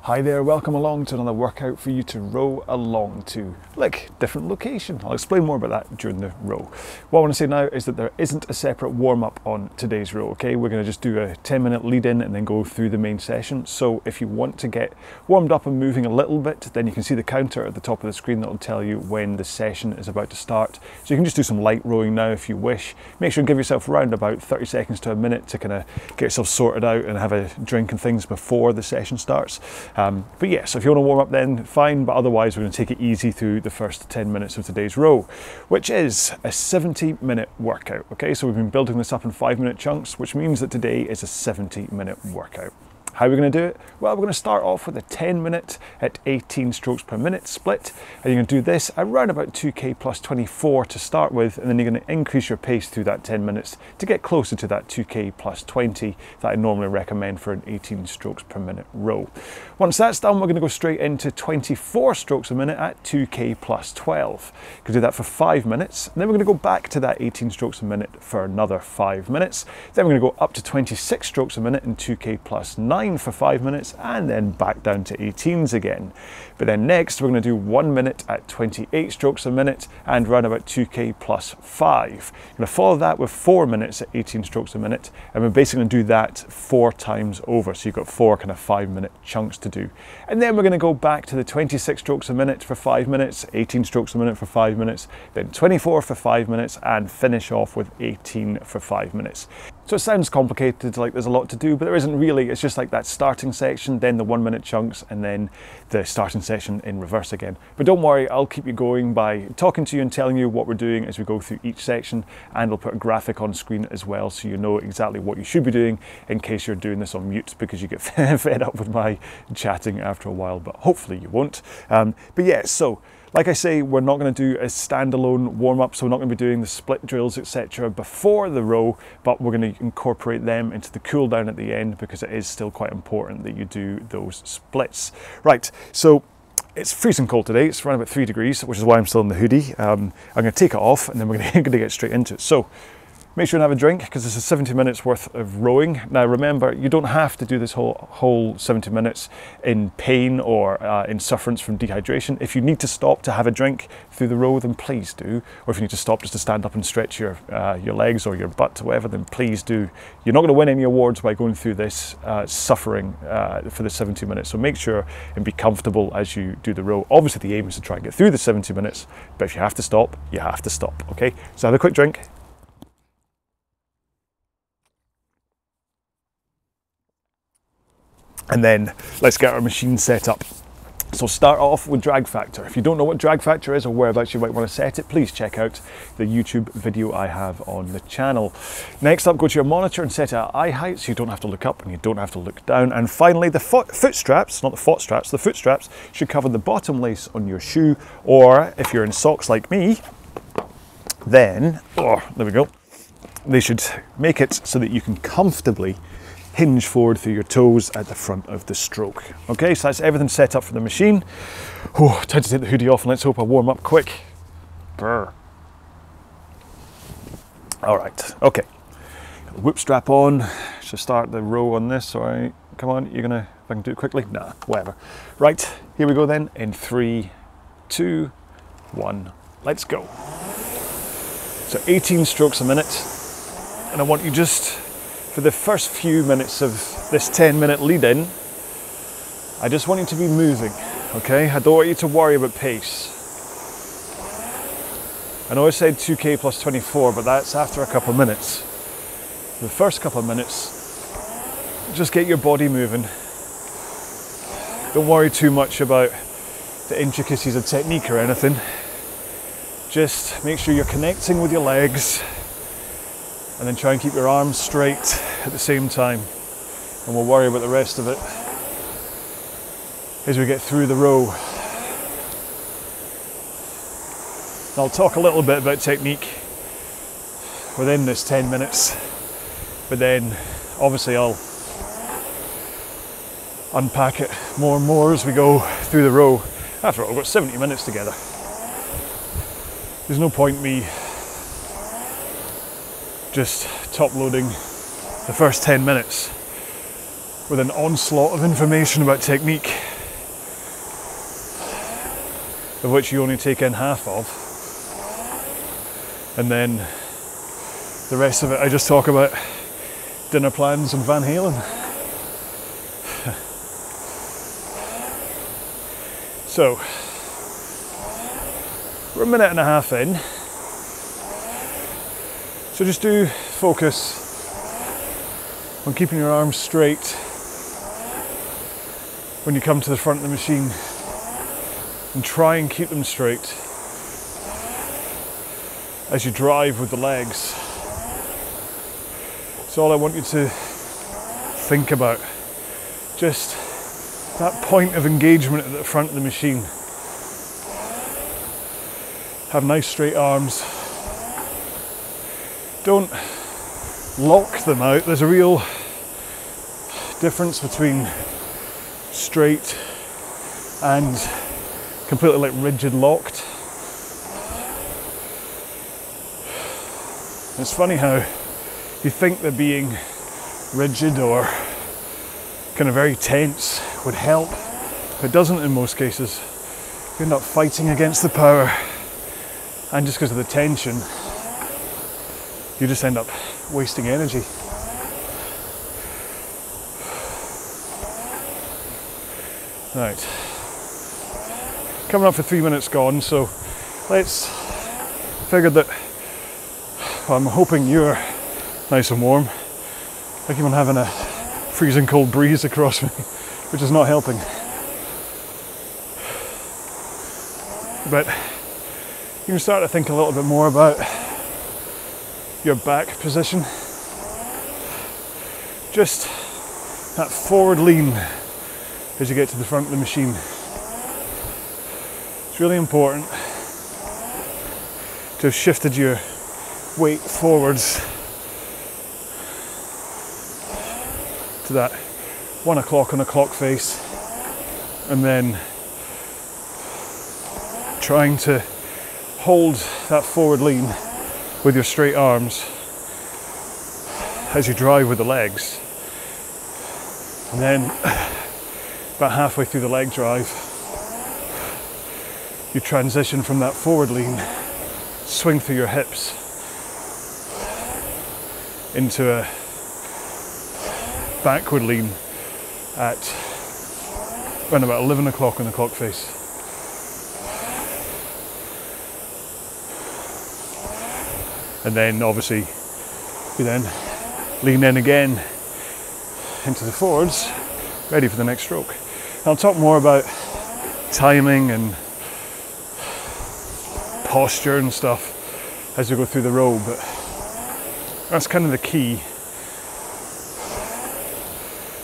Hi there, welcome along to another workout for you to row along to, like, different location. I'll explain more about that during the row. What I want to say now is that there isn't a separate warm-up on today's row, okay? We're going to just do a 10-minute lead-in and then go through the main session. So if you want to get warmed up and moving a little bit, then you can see the counter at the top of the screen that will tell you when the session is about to start. So you can just do some light rowing now if you wish. Make sure and give yourself around about 30 seconds to a minute to kind of get yourself sorted out and have a drink and things before the session starts. But yeah, so if you want to warm up then fine, but otherwise we're going to take it easy through the first 10 minutes of today's row, which is a 70-minute workout. Okay, so we've been building this up in 5-minute chunks, which means that today is a 70-minute workout. How are we going to do it? Well, we're going to start off with a 10-minute at 18 strokes per minute split. And you're going to do this around about 2k plus 24 to start with, and then you're going to increase your pace through that 10 minutes to get closer to that 2k plus 20 that I normally recommend for an 18 strokes per minute row. Once that's done, we're going to go straight into 24 strokes a minute at 2k plus 12. You can do that for 5 minutes, and then we're going to go back to that 18 strokes a minute for another 5 minutes. Then we're going to go up to 26 strokes a minute and 2k plus 9 for 5 minutes, and then back down to 18s again. But then next we're going to do 1 minute at 28 strokes a minute and around about 2k plus 5. You're going to follow that with 4 minutes at 18 strokes a minute, and we're basically going to do that 4 times over. So you've got 4 kind of 5-minute chunks to do. And then we're going to go back to the 26 strokes a minute for 5 minutes, 18 strokes a minute for 5 minutes, then 24 for 5 minutes, and finish off with 18 for 5 minutes. So it sounds complicated, like there's a lot to do, but there isn't really. It's just like that starting section, then the 1-minute chunks, and then the starting section in reverse again. But don't worry, I'll keep you going by talking to you and telling you what we're doing as we go through each section, and I'll put a graphic on screen as well so you know exactly what you should be doing in case you're doing this on mute because you get fed up with my chatting after a while, but hopefully you won't. But yeah, so like I say, we're not going to do a standalone warm-up, so we're not going to be doing the split drills, etc. before the row, but we're going to incorporate them into the cool down at the end because it is still quite important that you do those splits. Right, so it's freezing cold today. It's around about 3 degrees, which is why I'm still in the hoodie. I'm going to take it off and then we're going to get straight into it. So make sure and have a drink because this is 70 minutes worth of rowing. Now remember, you don't have to do this whole 70 minutes in pain or in sufferance from dehydration. If you need to stop to have a drink through the row, then please do. Or if you need to stop just to stand up and stretch your legs or your butt or whatever, then please do. You're not going to win any awards by going through this suffering for the 70 minutes. So make sure and be comfortable as you do the row. Obviously the aim is to try and get through the 70 minutes, but if you have to stop, you have to stop, okay? So have a quick drink. And then let's get our machine set up. So start off with drag factor. If you don't know what drag factor is or whereabouts you might want to set it, please check out the YouTube video I have on the channel. Next up, go to your monitor and set it at eye height so you don't have to look up and you don't have to look down. And finally, the foot straps, not the foot straps, the foot straps should cover the bottom lace on your shoe, or if you're in socks like me, then, oh, there we go, they should make it so that you can comfortably hinge forward through your toes at the front of the stroke. Okay, so that's everything set up for the machine. Oh, time to take the hoodie off and let's hope I warm up quick. Brr. All right, okay. Got the whoop strap on. Should start the row on this, all right? Come on, you're gonna, if I can do it quickly? Nah, whatever. Right, here we go then, in 3, 2, 1, let's go. So 18 strokes a minute, and I want you just, for the first few minutes of this 10-minute lead-in, I just want you to be moving, okay? I don't want you to worry about pace. I know I said 2k plus 24, but that's after a couple of minutes. The first couple of minutes, just get your body moving. Don't worry too much about the intricacies of technique or anything. Just make sure you're connecting with your legs, and then try and keep your arms straight at the same time, and we'll worry about the rest of it as we get through the row. And I'll talk a little bit about technique within this 10 minutes, but then obviously I'll unpack it more and more as we go through the row. After all, we've got 70 minutes together. There's no point me just top loading the first 10 minutes with an onslaught of information about technique of which you only take in half of. And then the rest of it, I just talk about dinner plans and Van Halen. So, we're a minute and a half in. So just do focus on keeping your arms straight when you come to the front of the machine, and try and keep them straight as you drive with the legs. That's all I want you to think about. Just that point of engagement at the front of the machine. Have nice straight arms. Don't lock them out. There's a real difference between straight and completely like rigid locked. It's funny how you think that being rigid or kind of very tense would help, but it doesn't in most cases. You end up fighting against the power, and just because of the tension, you just end up wasting energy. Right, coming up for 3 minutes gone, so let's figure that, well, I'm hoping you're nice and warm. I keep on having a freezing cold breeze across me, which is not helping. But you can start to think a little bit more about your back position. Just that forward lean as you get to the front of the machine. It's really important to have shifted your weight forwards to that 1 o'clock on a clock face, and then trying to hold that forward lean with your straight arms as you drive with the legs. And then about halfway through the leg drive, you transition from that forward lean, swing through your hips into a backward lean at around about 11 o'clock on the clock face. And then obviously you then lean in again into the forwards, ready for the next stroke. And I'll talk more about timing and posture and stuff as we go through the row, but that's kind of the key.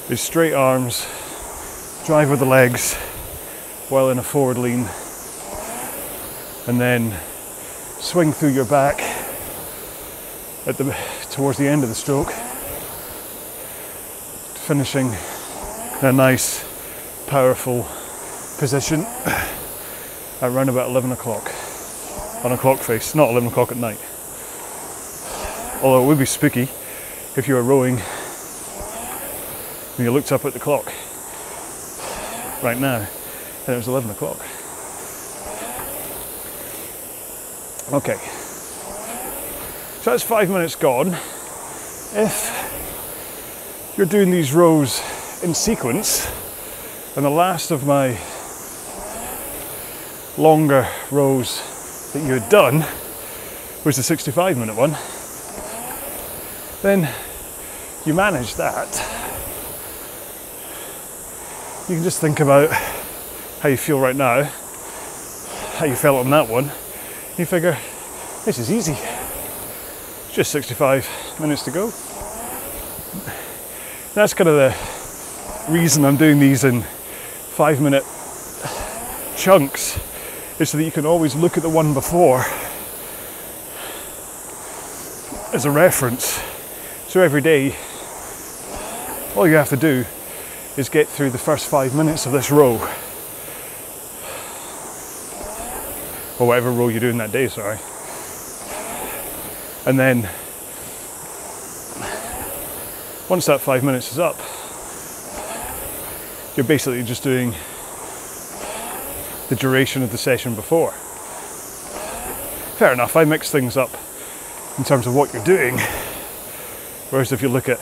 Is straight arms, drive with the legs while in a forward lean, and then swing through your back towards the end of the stroke, finishing in a nice, powerful position at around about 11 o'clock on a clock face, not 11 o'clock at night. Although it would be spooky if you were rowing and you looked up at the clock right now and it was 11 o'clock. Okay, so that's 5 minutes gone. If you're doing these rows in sequence, and the last of my longer rows that you had done was the 65-minute one, then you manage that. You can just think about how you feel right now, how you felt on that one. You figure, this is easy. It's just 65 minutes to go. That's kind of the reason I'm doing these in 5-minute chunks, is so that you can always look at the one before as a reference. So every day, all you have to do is get through the first 5 minutes of this row, or whatever row you're doing that day, sorry. And then once that 5 minutes is up, you're basically just doing the duration of the session before. Fair enough, I mix things up in terms of what you're doing, whereas if you look at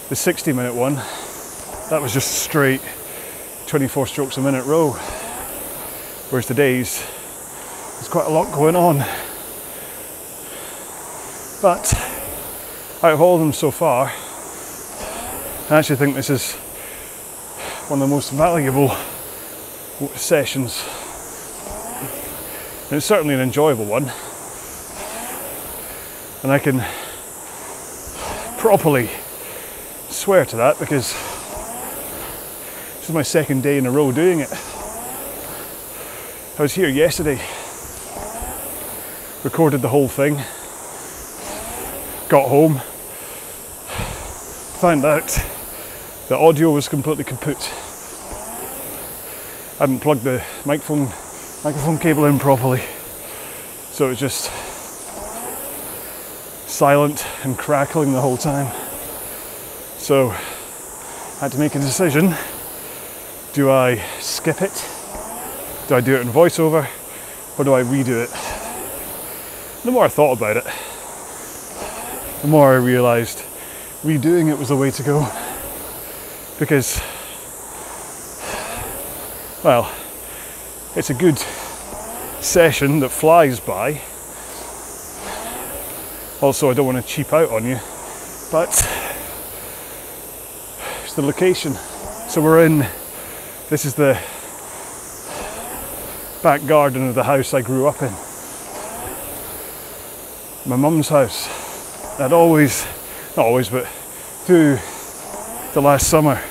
the 60-minute one, that was just straight 24 strokes a minute row, whereas today's there's quite a lot going on. But out of all of them so far, I actually think this is one of the most valuable sessions, and it's certainly an enjoyable one, and I can properly swear to that because this is my second day in a row doing it. I was here yesterday, recorded the whole thing, got home, found out the audio was completely kaput. I hadn't plugged the microphone cable in properly, so it was just silent and crackling the whole time. So I had to make a decision. Do I skip it? Do I do it in voiceover? Or do I redo it? The more I thought about it, the more I realised redoing it was the way to go. Because, well, it's a good session that flies by. Also, I don't want to cheap out on you, but it's the location. So this is the back garden of the house I grew up in. My mum's house. I'd always, not always, but through the last summer,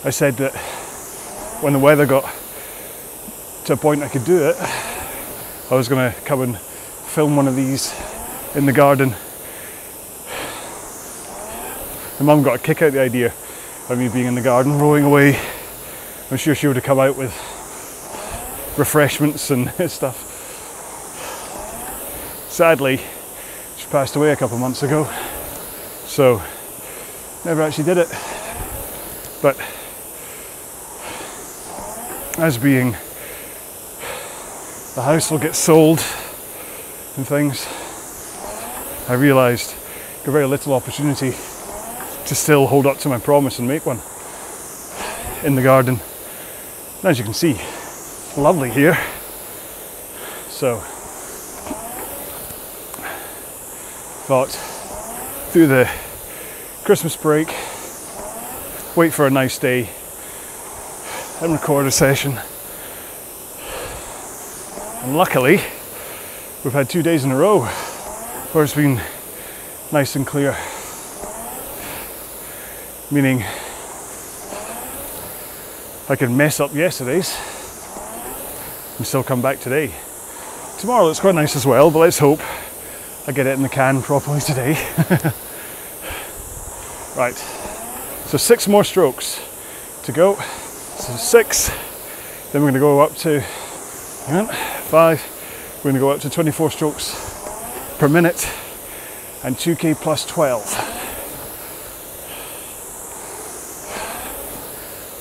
I said that when the weather got to a point I could do it, I was going to come and film one of these in the garden. My mum got a kick out of the idea of me being in the garden, rowing away. I'm sure she would have come out with refreshments and stuff. Sadly, she passed away a couple of months ago, so never actually did it. But as being the house will get sold and things, I realised a very little opportunity to still hold up to my promise and make one in the garden. And as you can see, lovely here. So thought through the Christmas break, wait for a nice day and record a session. And luckily, we've had 2 days in a row where it's been nice and clear. Meaning I can mess up yesterday's and still come back today. Tomorrow looks quite nice as well, but let's hope I get it in the can properly today. Right, so 6 more strokes to go. So 6, then we're going to go up to 5, we're going to go up to 24 strokes per minute and 2k plus 12.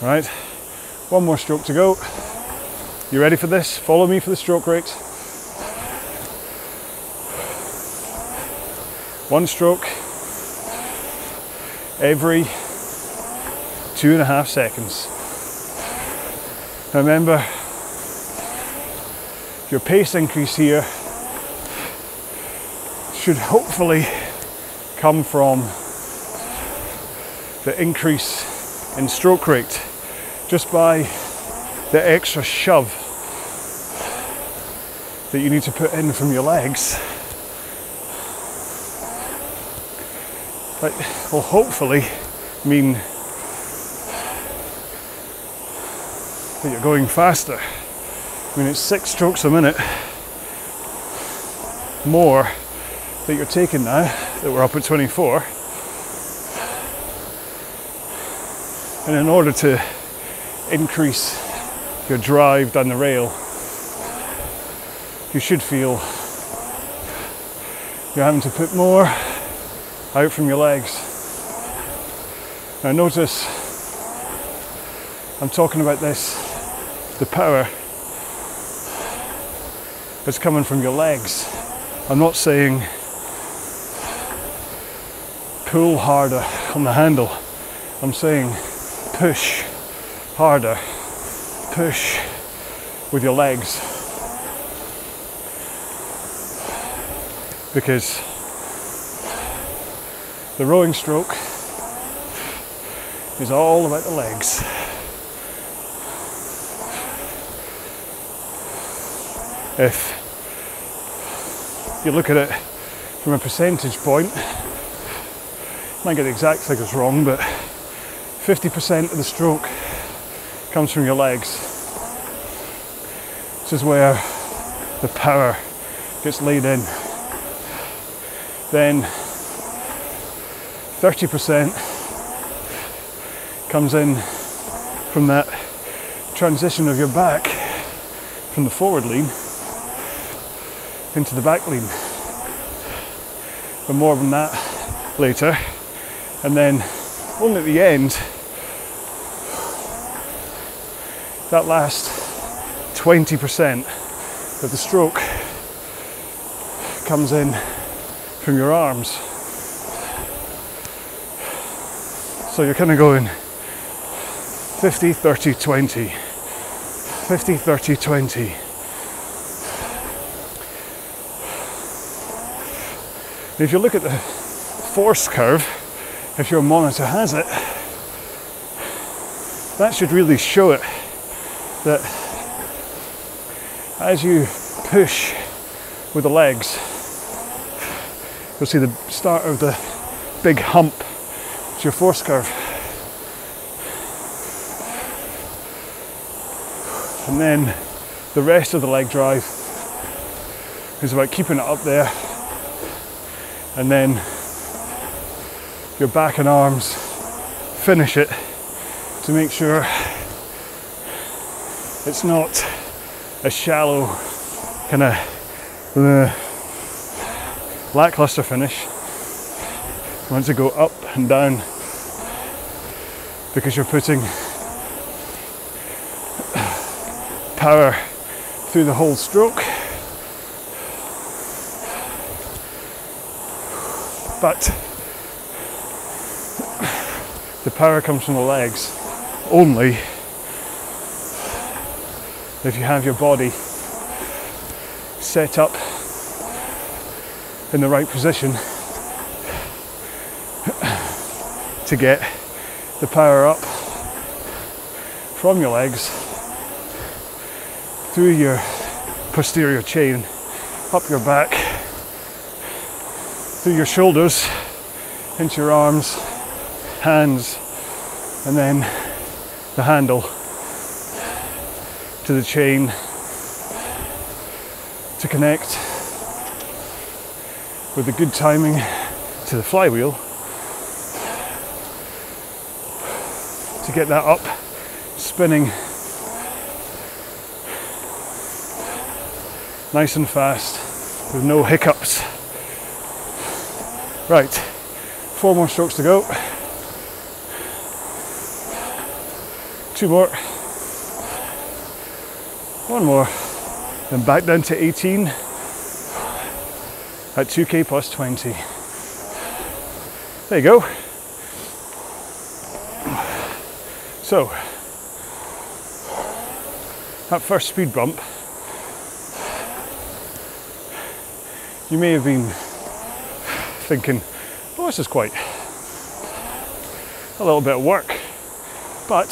Right, 1 more stroke to go. You ready for this? Follow me for the stroke rate. 1 stroke every 2.5 seconds. Now remember, your pace increase here should hopefully come from the increase in stroke rate, just by the extra shove that you need to put in from your legs. That will hopefully mean that you're going faster. I mean, it's 6 strokes a minute more that you're taking now, that we're up at 24. And in order to increase your drive down the rail, you should feel you're having to put more out from your legs. Now notice, I'm talking about this the power is coming from your legs. I'm not saying pull harder on the handle. I'm saying push harder. Push with your legs. Because the rowing stroke is all about the legs. If you look at it from a percentage point, might get the exact figures wrong, but 50% of the stroke comes from your legs. This is where the power gets laid in. Then 30% comes in from that transition of your back from the forward lean into the back lean. But more than that later. And then only at the end, that last 20% of the stroke comes in from your arms. So you're kind of going 50, 30, 20. 50, 30, 20. And if you look at the force curve, if your monitor has it, that should really show it that as you push with the legs, you'll see the start of the big hump. It's your force curve. And then the rest of the leg drive is about keeping it up there. And then your back and arms finish it to make sure it's not a shallow kind of lackluster finish. You want to go up and down because you're putting power through the whole stroke. But the power comes from the legs only if you have your body set up in the right position to get the power up from your legs through your posterior chain, up your back, through your shoulders, into your arms, hands, and then the handle to the chain to connect with the good timing to the flywheel to get that up, spinning nice and fast with no hiccups. Right, 4 more strokes to go. 2 more. 1 more. Then back down to 18 at 2k plus 20. There you go. So, that first speed bump, you may have been thinking, oh, this is quite a little bit of work, but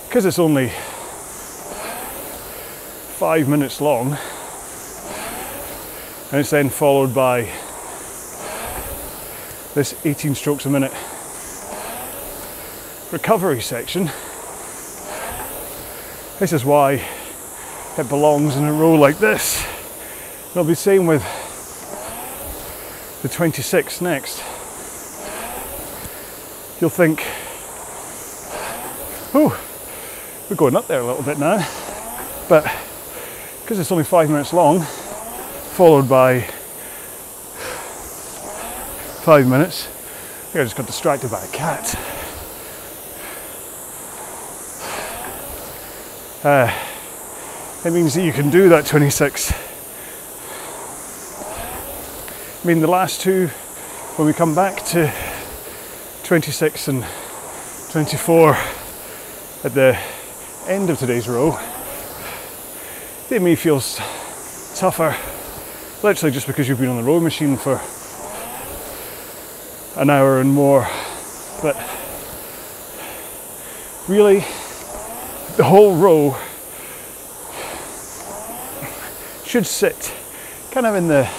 because it's only 5 minutes long and it's then followed by this 18 strokes a minute recovery section, this is why it belongs in a row like this. It'll be the same with the 26 next. You'll think, oh, we're going up there a little bit now, but because it's only 5 minutes long, followed by 5 minutes, I think I just got distracted by a cat. it means that you can do that 26. I mean, the last two, when we come back to 26 and 24 at the end of today's row, they may feel tougher, literally just because you've been on the rowing machine for an hour and more. But really, the whole row should sit kind of in the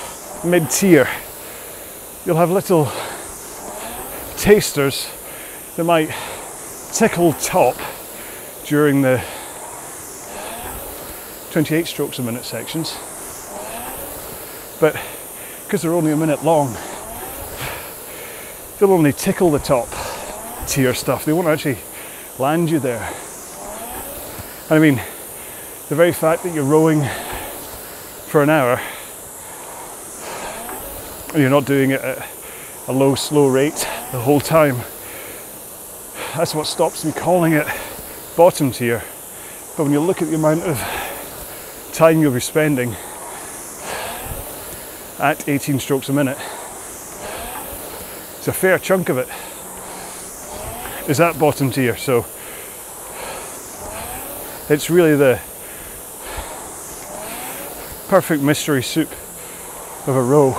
mid-tier. You'll have little tasters that might tickle top during the 28 strokes a minute sections, but because they're only a minute long, they'll only tickle the top tier stuff. They won't actually land you there. I mean, the very fact that you're rowing for an hour and you're not doing it at a low, slow rate the whole time, that's what stops me calling it bottom tier. But when you look at the amount of time you'll be spending at 18 strokes a minute, it's a fair chunk of it is at bottom tier. So it's really the perfect mystery soup of a row,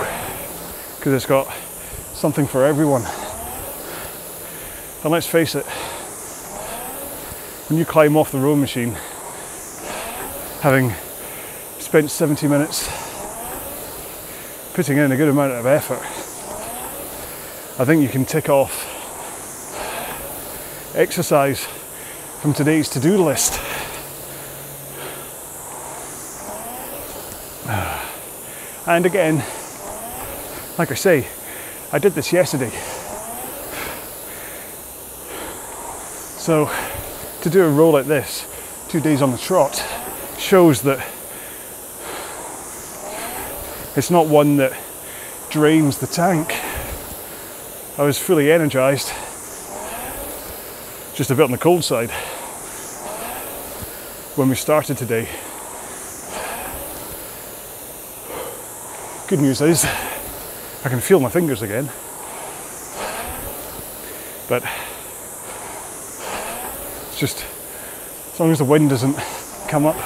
because it's got something for everyone. And let's face it, when you climb off the row machine, having spent 70 minutes putting in a good amount of effort, I think you can tick off exercise from today's to-do list. And again, like I say, I did this yesterday. So to do a row like this, 2 days on the trot, shows that it's not one that drains the tank. I was fully energized, just a bit on the cold side when we started today. Good news is I can feel my fingers again, but it's just, as long as the wind doesn't come up,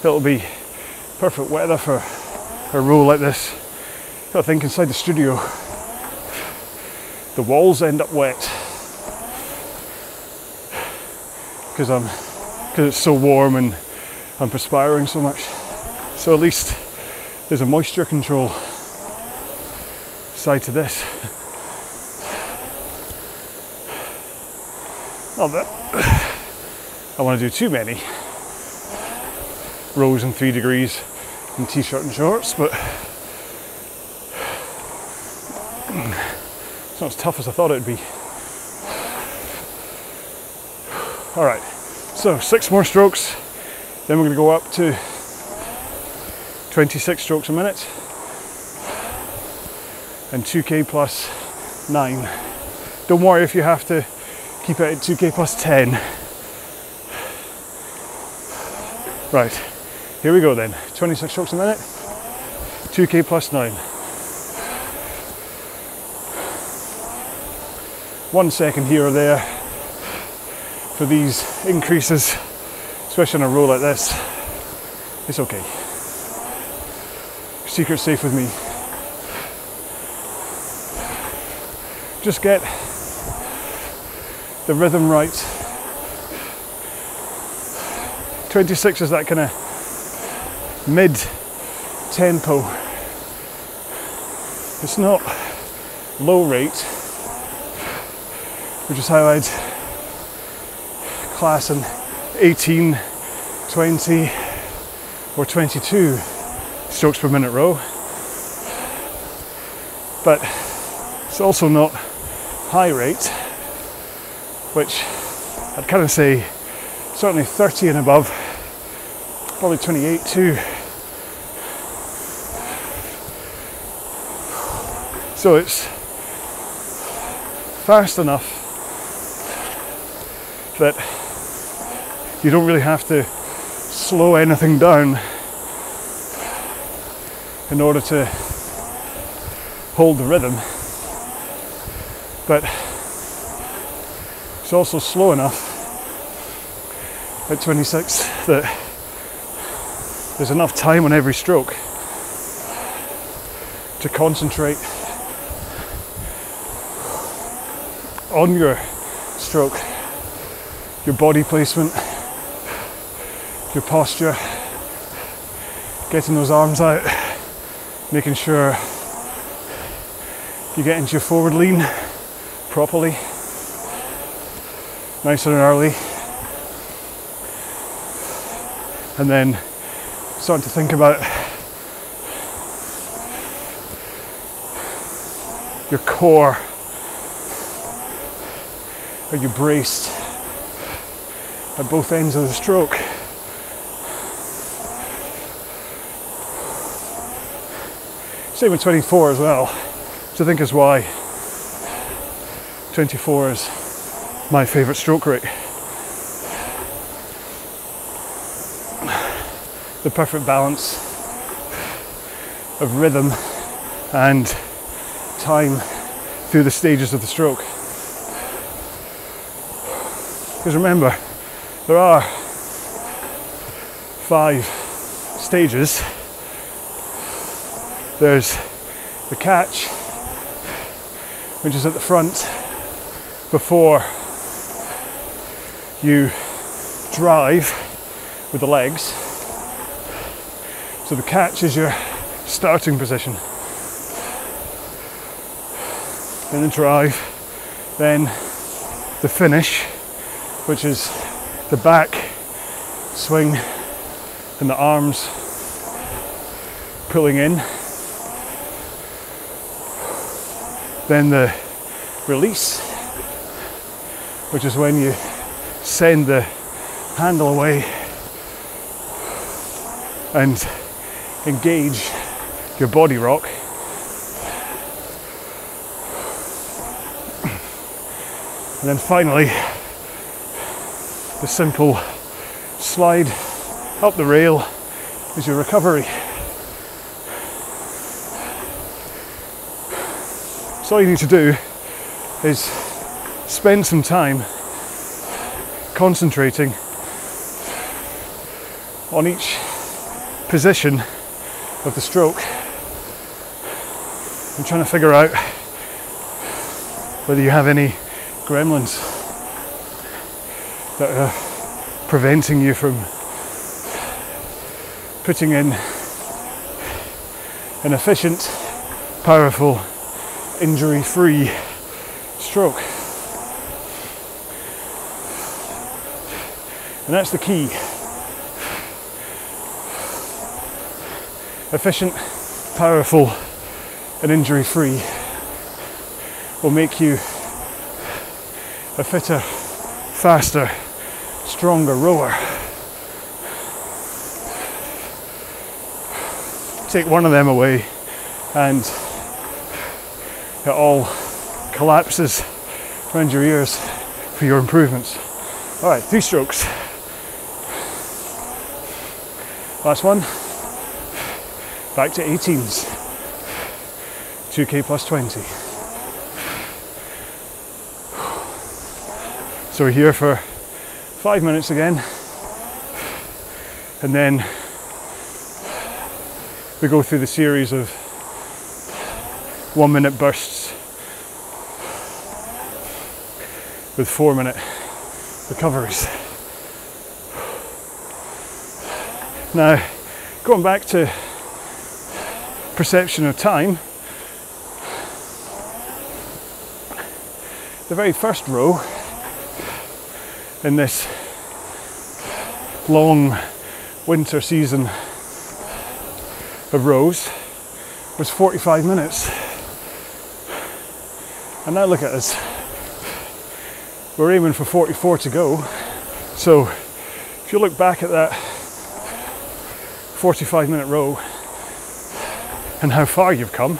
it'll be perfect weather for a row like this. I think inside the studio the walls end up wet because it's so warm and I'm perspiring so much. So at least there's a moisture control side to this. Not that I want to do too many rows in 3 degrees in t-shirt and shorts, but it's not as tough as I thought it would be. Alright, so 6 more strokes, then we're going to go up to 26 strokes a minute and 2k plus 9. Don't worry if you have to keep it at 2k plus 10. Right, here we go then. 26 strokes a minute, 2k plus 9. 1 second here or there for these increases, especially on a row like this. It's okay. Secret's safe with me. Just get the rhythm right. 26 is that kind of mid-tempo. It's not low rate, which is how I'd class an 18, 20 or 22 strokes per minute row. But it's also not high rate, which I'd kind of say certainly 30 and above, probably 28 too. So it's fast enough that you don't really have to slow anything down in order to hold the rhythm, but it's also slow enough at 26 that there's enough time on every stroke to concentrate on your stroke, your body placement, your posture, getting those arms out, making sure you get into your forward lean properly, nice and early, and then starting to think about your core. Are you braced at both ends of the stroke? Same with 24 as well, which I think is why 24 is my favourite stroke rate. The perfect balance of rhythm and time through the stages of the stroke. Because remember, there are 5 stages. There's the catch, which is at the front before you drive with the legs. So the catch is your starting position. Then the drive, then the finish, which is the back swing and the arms pulling in. Then the release, which is when you send the handle away and engage your body rock. And then finally, the simple slide up the rail is your recovery. So all you need to do is spend some time concentrating on each position of the stroke and trying to figure out whether you have any gremlins that are preventing you from putting in an efficient, powerful, injury-free stroke. And that's the key. Efficient, powerful, and injury-free will make you a fitter, faster, stronger rower. Take one of them away and it all collapses around your ears for your improvements. All right, 3 strokes. Last one. Back to 18s. 2K plus 20. So we're here for 5 minutes again. And then we go through the series of 1 minute bursts with 4 minute recoveries. Now, going back to perception of time, the very first row in this long winter season of rows was 45 minutes. And now look at us. We're aiming for 44 to go. So if you look back at that 45-minute row and how far you've come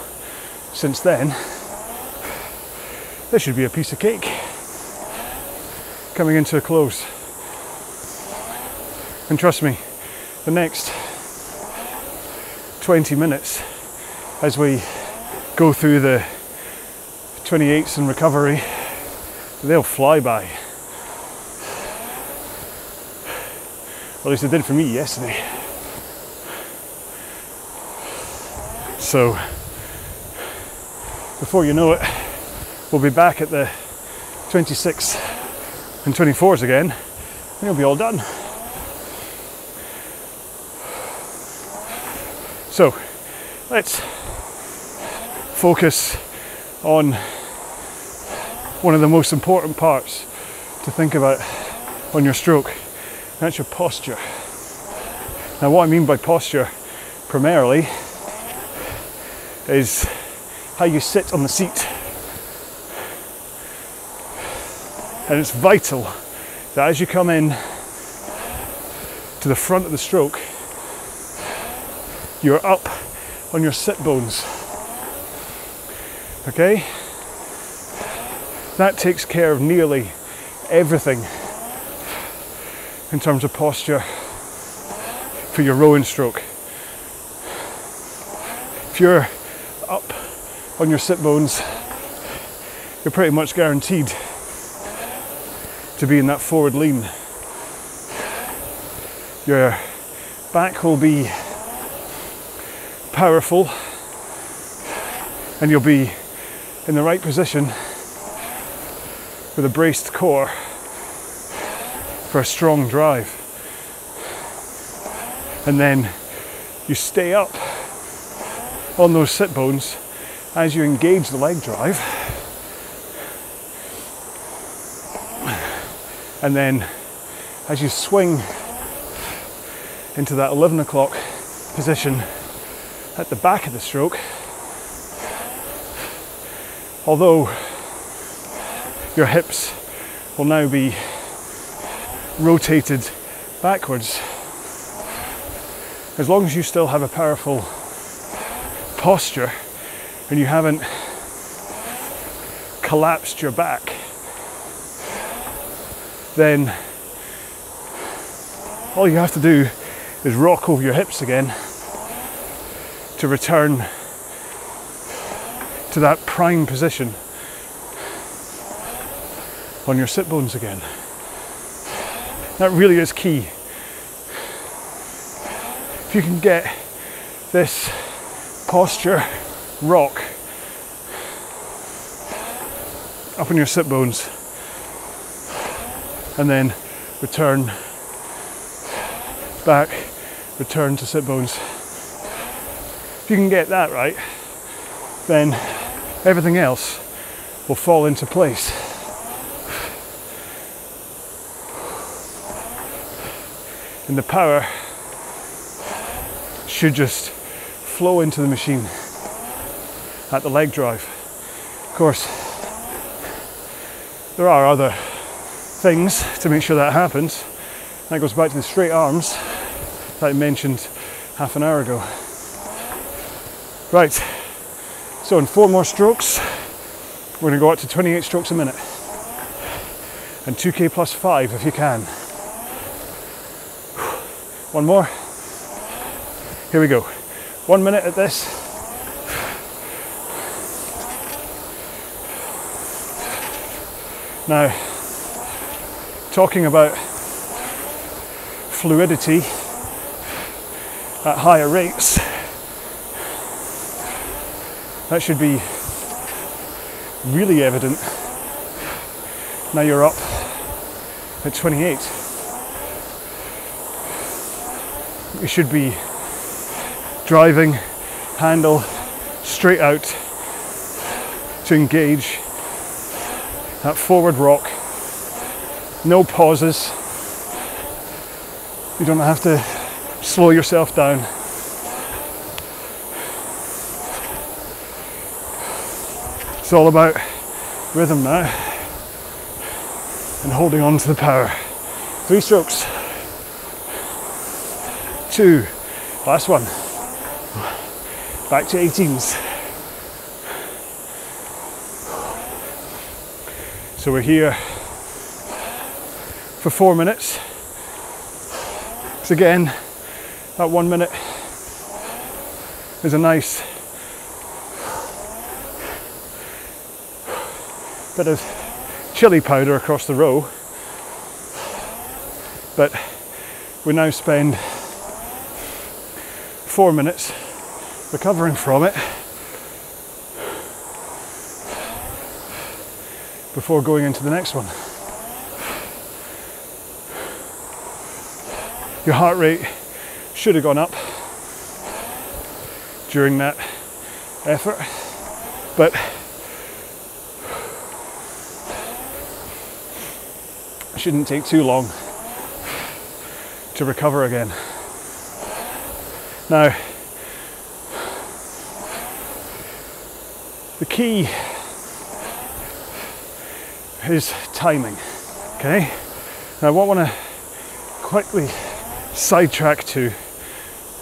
since then, this should be a piece of cake coming into a close. And trust me, the next 20 minutes as we go through the 28s and recovery, they'll fly by. Or at least they did for me yesterday. So before you know it, we'll be back at the 26 and 24s again, and you'll be all done. So let's focus on one of the most important parts to think about on your stroke, and that's your posture. Now, what I mean by posture primarily is how you sit on the seat. And it's vital that as you come in to the front of the stroke, you're up on your sit bones. Okay? That takes care of nearly everything in terms of posture for your rowing stroke. If you're up on your sit bones, you're pretty much guaranteed to be in that forward lean. Your back will be powerful and you'll be in the right position with a braced core for a strong drive. And then you stay up on those sit bones as you engage the leg drive. And then as you swing into that 11 o'clock position at the back of the stroke, although your hips will now be rotated backwards, as long as you still have a powerful posture and you haven't collapsed your back, then all you have to do is rock over your hips again to return to that prime position on your sit bones again. That really is key. If you can get this posture rock up on your sit bones and then return back, return to sit bones. If you can get that right, then everything else will fall into place. And the power should just flow into the machine at the leg drive. Of course, there are other things to make sure that happens. That goes back to the straight arms that I mentioned half an hour ago. Right, so in 4 more strokes, we're going to go up to 28 strokes a minute. And 2K plus 5 if you can. One more. Here we go. 1 minute at this. Now, talking about fluidity at higher rates, that should be really evident now you're up at 28. You should be driving handle straight out to engage that forward rock. No pauses. You don't have to slow yourself down. It's all about rhythm now and holding on to the power. 3 strokes. 2. Last one. Back to 18s. So we're here for 4 minutes. So again, That 1 minute is a nice bit of chili powder across the row, but we now spend 4 minutes recovering from it before going into the next one. Your heart rate should have gone up during that effort, but it shouldn't take too long to recover again. Now, the key is timing, okay? Now what I want to quickly sidetrack to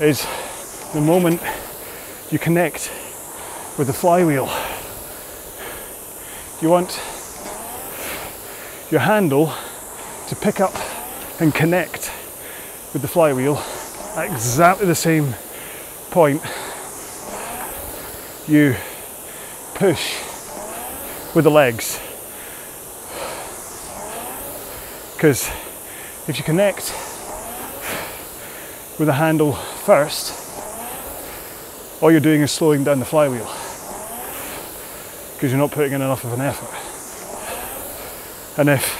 is the moment you connect with the flywheel. You want your handle to pick up and connect with the flywheel at exactly the same point you push with the legs. Because if you connect with the handle first, all you're doing is slowing down the flywheel because you're not putting in enough of an effort. And if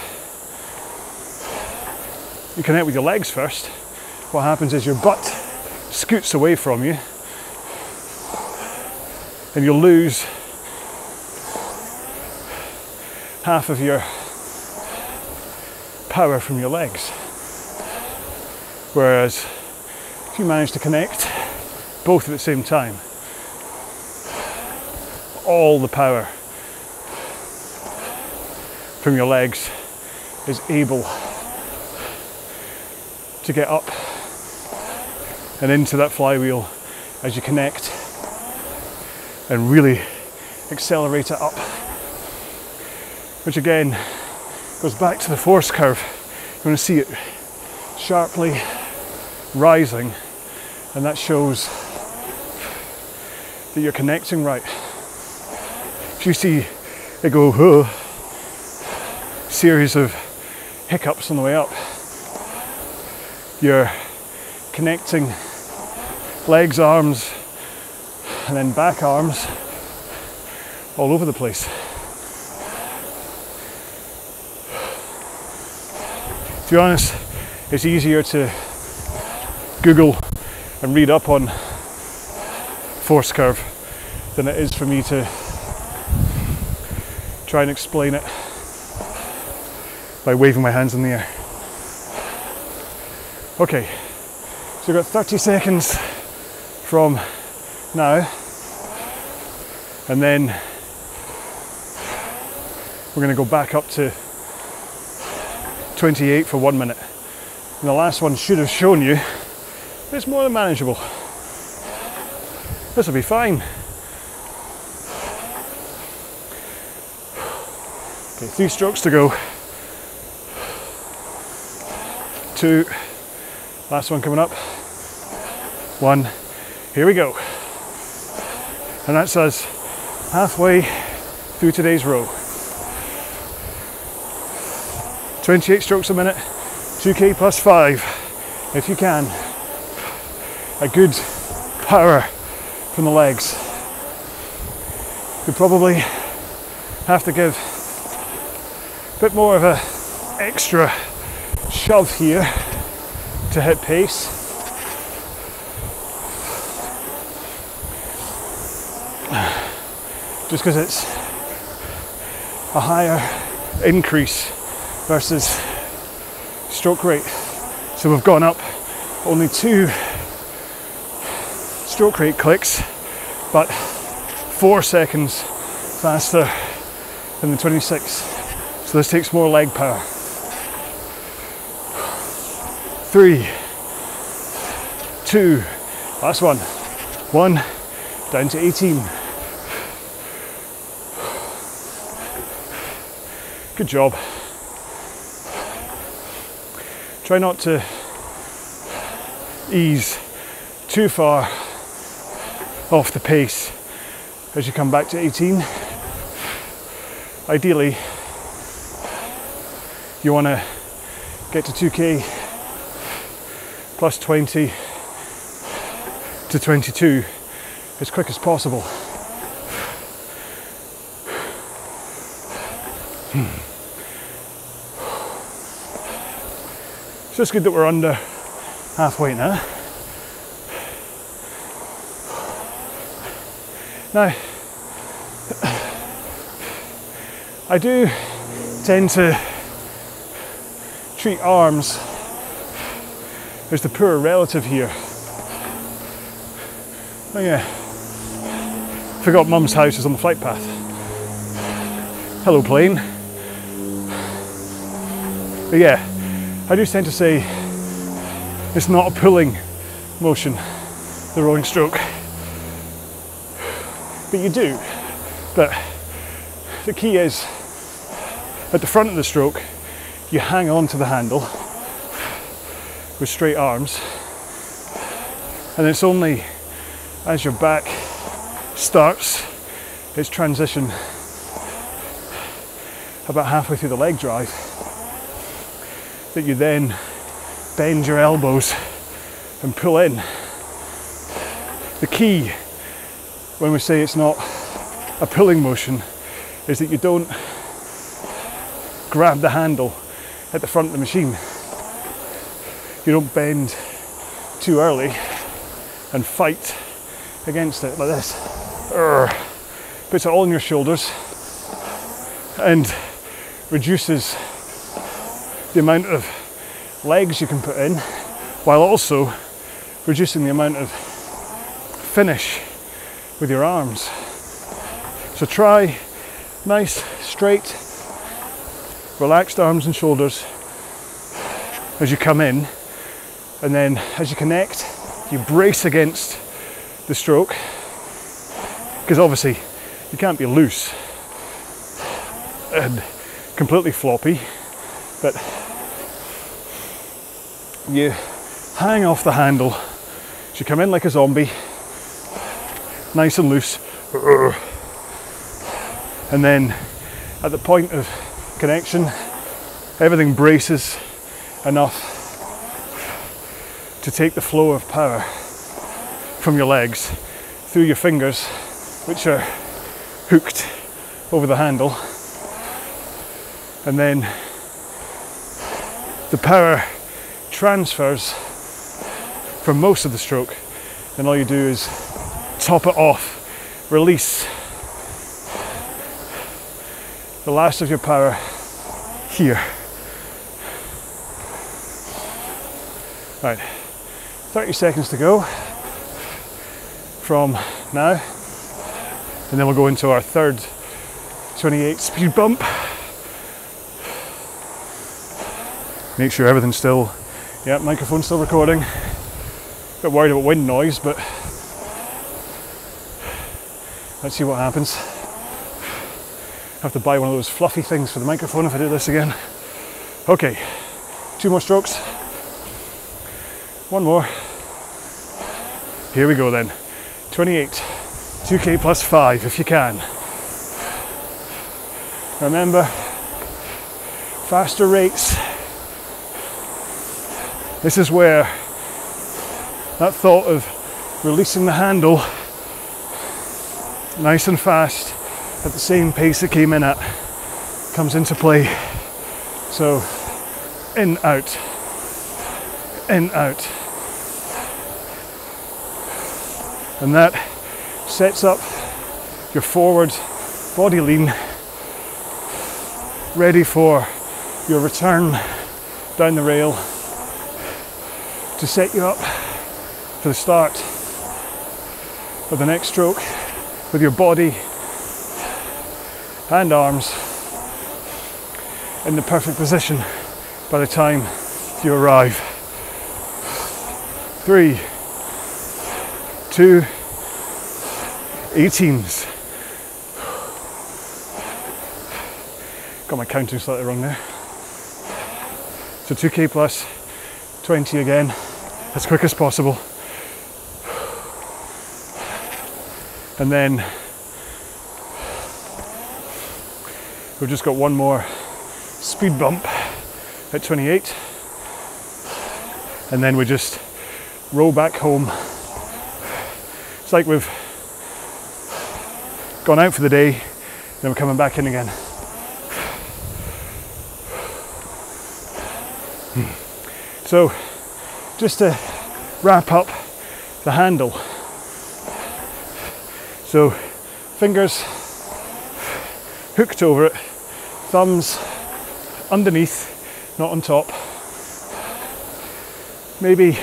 you connect with your legs first, what happens is your butt scoots away from you and you'll lose half of your power from your legs. Whereas if you manage to connect both at the same time, all the power from your legs is able to get up and into that flywheel as you connect and really accelerate it up, which again goes back to the force curve. You want to see it sharply rising, and that shows that you're connecting right. If you see it go series of hiccups on the way up, you're connecting legs, arms, and then back arms all over the place. To be honest, it's easier to Google and read up on force curve than it is for me to try and explain it by waving my hands in the air. Okay, so we've got 30 seconds from now, and then we're going to go back up to 28 for 1 minute. And the last one should have shown you it's more than manageable. This will be fine. Okay, 3 strokes to go. 2, last one coming up. 1, here we go. And that's us halfway through today's row. 28 strokes a minute, 2k plus 5, if you can. A good power from the legs. You probably have to give a bit more of a extra shove here to hit pace. Just because it's a higher increase versus stroke rate. So we've gone up only 2 stroke rate clicks, but 4 seconds faster than the 26. So this takes more leg power. 3, 2, last one. 1, down to 18. Good job. Try not to ease too far off the pace as you come back to 18. Ideally, you want to get to 2k plus 20 to 22 as quick as possible. So it's good that we're under halfway now. Now, I do tend to treat arms as the poor relative here. Oh yeah, forgot Mum's house is on the flight path. Hello plane. But yeah, I do tend to say it's not a pulling motion, the rowing stroke. But you do. But the key is, at the front of the stroke, you hang on to the handle with straight arms, and it's only as your back starts its transition about halfway through the leg drive that you then bend your elbows and pull in. The key when we say it's not a pulling motion is that you don't grab the handle at the front of the machine. You don't bend too early and fight against it like this. Puts it all on your shoulders and reduces the amount of legs you can put in, while also reducing the amount of finish with your arms. So try nice, straight, relaxed arms and shoulders as you come in, and then as you connect, you brace against the stroke, because obviously you can't be loose and completely floppy, but you hang off the handle as you come in like a zombie, nice and loose, and then at the point of connection, everything braces enough to take the flow of power from your legs through your fingers, which are hooked over the handle, and then the power transfers from most of the stroke. Then all you do is top it off, release the last of your power here. Right, 30 seconds to go from now, and then we'll go into our third 28 speed bump. Make sure everything's still, yeah, microphone's still recording. A bit worried about wind noise, but let's see what happens. I have to buy one of those fluffy things for the microphone if I do this again. Okay, 2 more strokes. 1 more. Here we go then. 28, 2k plus 5 if you can. Remember, faster rates. This is where that thought of releasing the handle nice and fast at the same pace it came in at comes into play. So in, out, in, out. And that sets up your forward body lean, ready for your return down the rail to set you up for the start of the next stroke with your body and arms in the perfect position by the time you arrive. 3, 2, 18s. Got my counting slightly wrong there. So 2k plus 20 again, as quick as possible. And then we've just got one more speed bump at 28. And then we just row back home. It's like we've gone out for the day, then we're coming back in again. So just to wrap up the handle. So fingers hooked over it, thumbs underneath, not on top. Maybe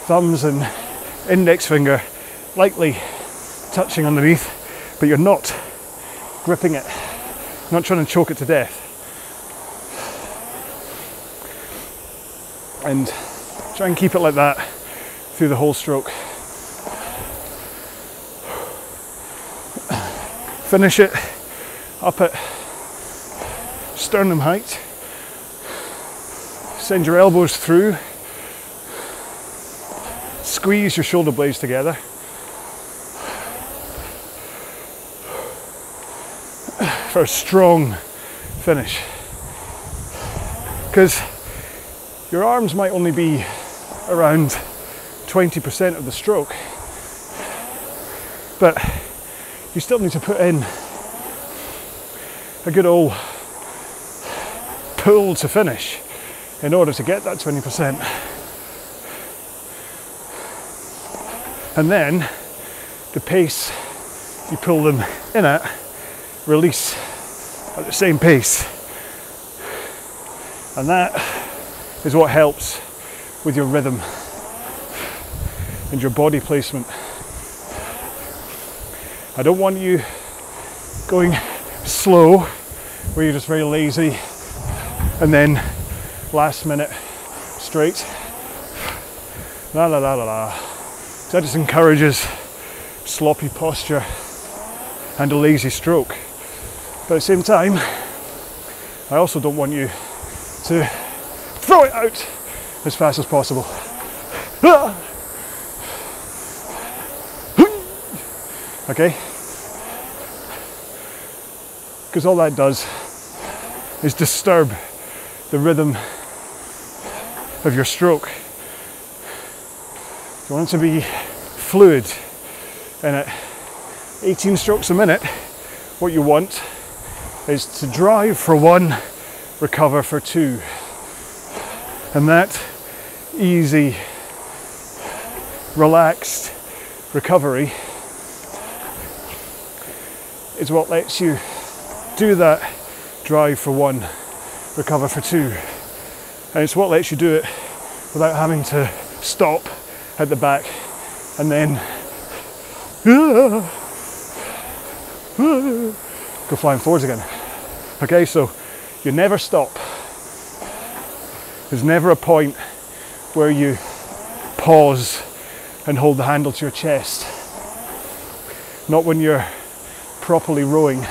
thumbs and index finger lightly touching underneath, but you're not gripping it, not trying to choke it to death. And try and keep it like that through the whole stroke. Finish it up at sternum height. Send your elbows through. Squeeze your shoulder blades together. For a strong finish. Because your arms might only be around 20% of the stroke, but you still need to put in a good old pull to finish in order to get that 20%. And then the pace you pull them in at, release at the same pace. And that is what helps with your rhythm and your body placement. I don't want you going slow where you're just very lazy and then last minute straight. La la la la la. So that just encourages sloppy posture and a lazy stroke. But at the same time, I also don't want you to throw it out as fast as possible. Okay? Because all that does is disturb the rhythm of your stroke. You want it to be fluid, and at 18 strokes a minute, what you want is to drive for 1, recover for 2. And that easy, relaxed recovery is what lets you do that drive for 1, recover for 2. And it's what lets you do it without having to stop at the back and then go flying forwards again. Okay, so you never stop. There's never a point where you pause and hold the handle to your chest. Not when you're properly rowing.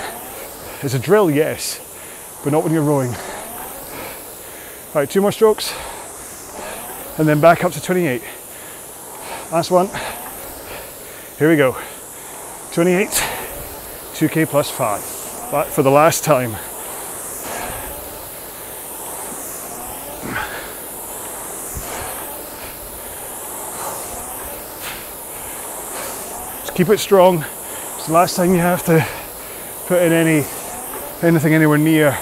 It's a drill, yes, but not when you're rowing. All right, 2 more strokes, and then back up to 28. Last one. Here we go. 28, 2K plus 5. But for the last time. Just keep it strong. It's the last time you have to put in anything anywhere near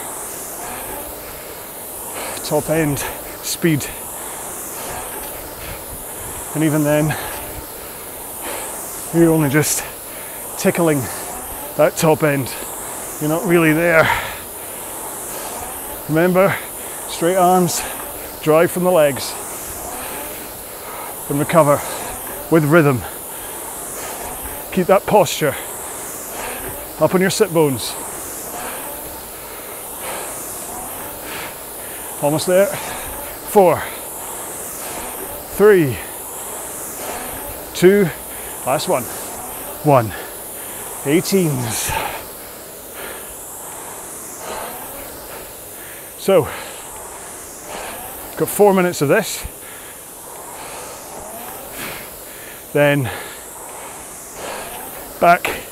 top end speed. And even then, you're only just tickling that top end. You're not really there. Remember, straight arms, drive from the legs, and recover with rhythm. Keep that posture up on your sit bones. Almost there. 4, 3, 2, last one. 1. 18s. So, got 4 minutes of this. back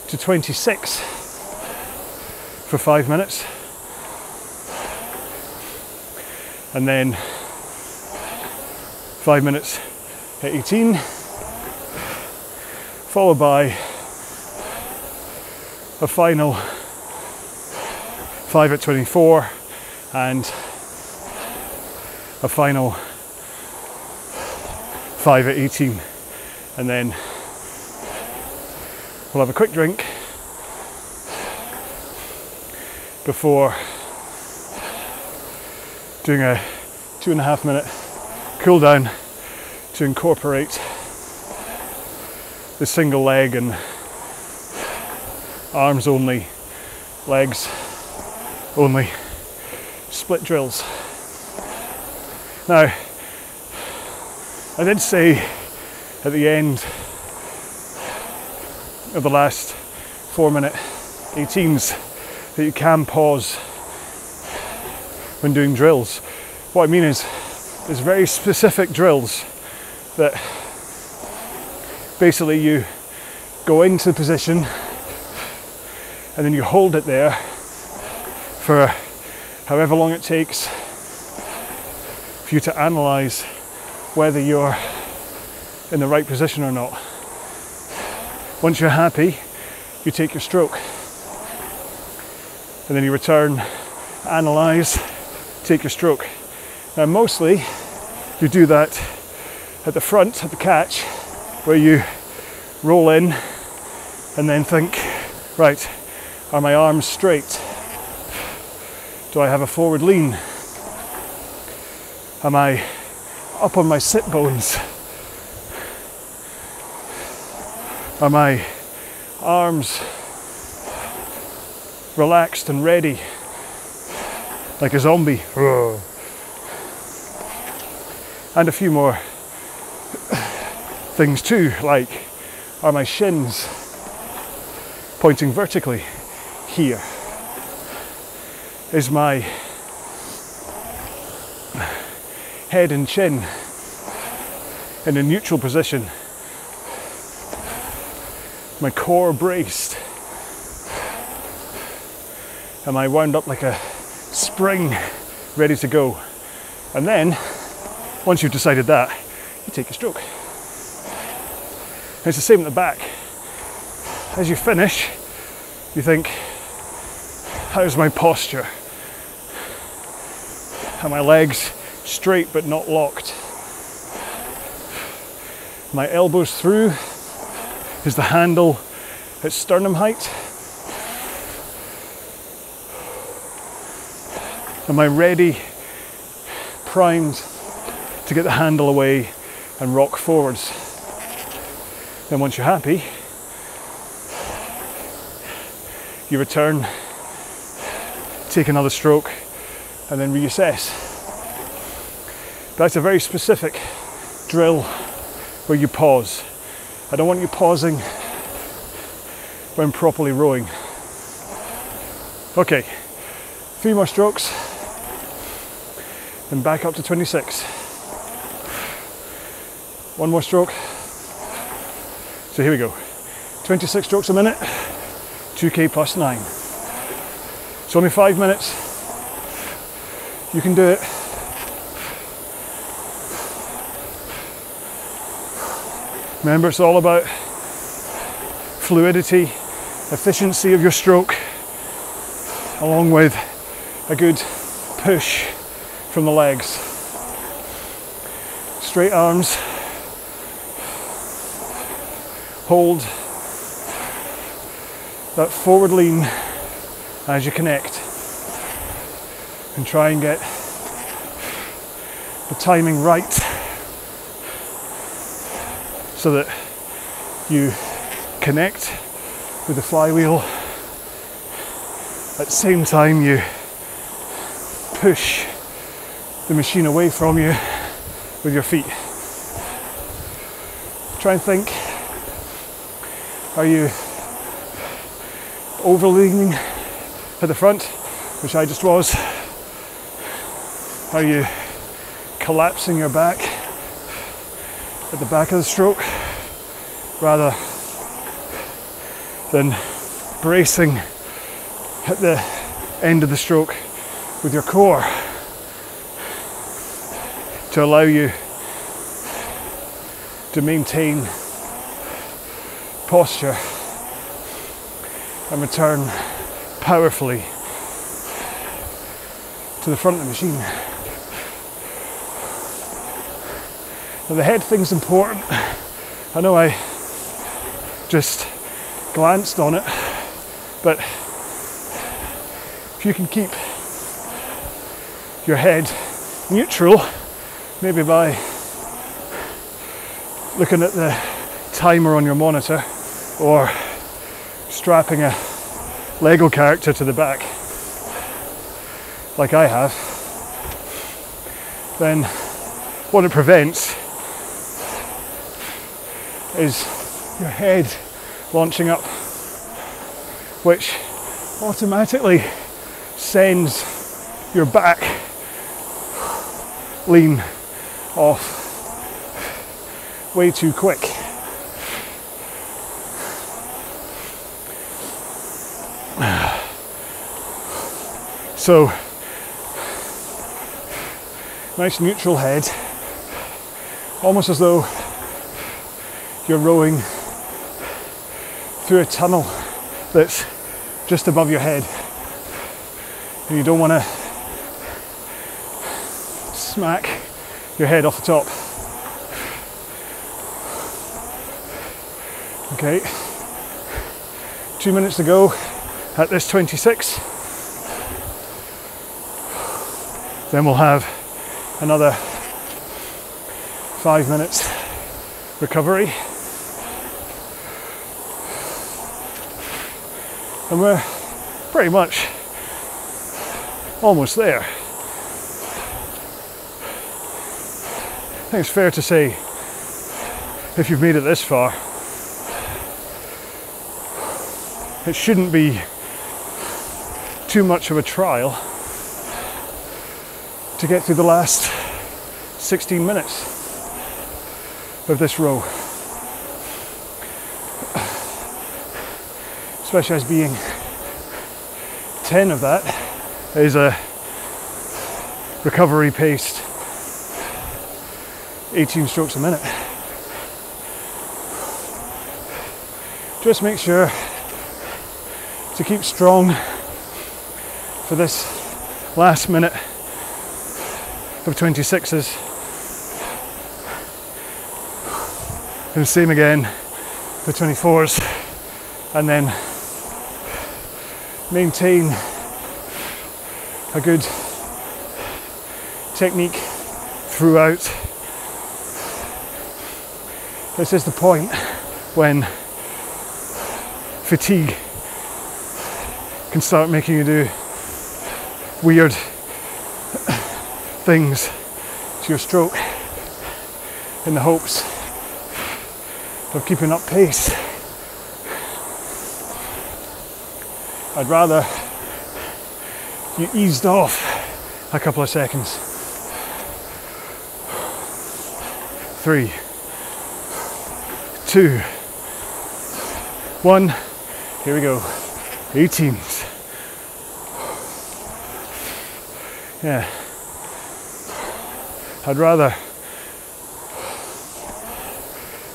to 26 for 5 minutes, and then 5 minutes at 18, followed by a final 5 at 24 and a final 5 at 18, and then we'll have a quick drink before doing a 2.5 minute cool down to incorporate the single leg and arms only, legs only split drills. Now, I did say at the end of the last 4-minute 18s that you can pause when doing drills. What I mean is, there's very specific drills that basically you go into the position and then you hold it there for however long it takes for you to analyze whether you're in the right position or not. Once you're happy, you take your stroke, and then you return, analyze, take your stroke. Now mostly you do that at the front, at the catch, where you roll in and then think, right, are my arms straight? Do I have a forward lean? Am I up on my sit bones? Are my arms relaxed and ready, like a zombie? And a few more things too, like, are my shins pointing vertically here? Is my head and chin in a neutral position? My core braced? Am I wound up like a spring, ready to go? And then, once you've decided that, you take a stroke. And it's the same at the back. As you finish, you think, how's my posture? Are my legs straight but not locked? My elbows through? Is the handle at sternum height? Am I ready, primed to get the handle away and rock forwards? Then once you're happy, you return, take another stroke, and then reassess. That's a very specific drill where you pause. I don't want you pausing when properly rowing. Okay, 3 more strokes, then back up to 26. 1 more stroke. So here we go. 26 strokes a minute, 2K plus 9. It's only 5 minutes. You can do it. Remember, it's all about fluidity, efficiency of your stroke, along with a good push from the legs. Straight arms. Hold that forward lean as you connect, and try and get the timing right so that you connect with the flywheel at the same time you push the machine away from you with your feet. Try and think, are you over-leaning at the front, which I just was? Are you collapsing your back at the back of the stroke, rather then bracing at the end of the stroke with your core to allow you to maintain posture and return powerfully to the front of the machine. Now the head thing's important. I know I just glanced on it, but if you can keep your head neutral, maybe by looking at the timer on your monitor or strapping a Lego character to the back like I have, then what it prevents is your head launching up, which automatically sends your back lean off way too quick. So, nice neutral head, almost as though you're rowing through a tunnel that's just above your head, and you don't want to smack your head off the top. Okay, 2 minutes to go at this 26. Then we'll have another 5 minutes recovery. And we're pretty much almost there. I think it's fair to say, if you've made it this far, it shouldn't be too much of a trial to get through the last 16 minutes of this row. Especially as being 10 of that is a recovery paced 18 strokes a minute. Just make sure to keep strong for this last minute of 26s. And the same again for 24s, and then maintain a good technique throughout. This is the point when fatigue can start making you do weird things to your stroke in the hopes of keeping up pace. I'd rather you eased off a couple of seconds. 3, 2, 1, here we go. 18s. Yeah. I'd rather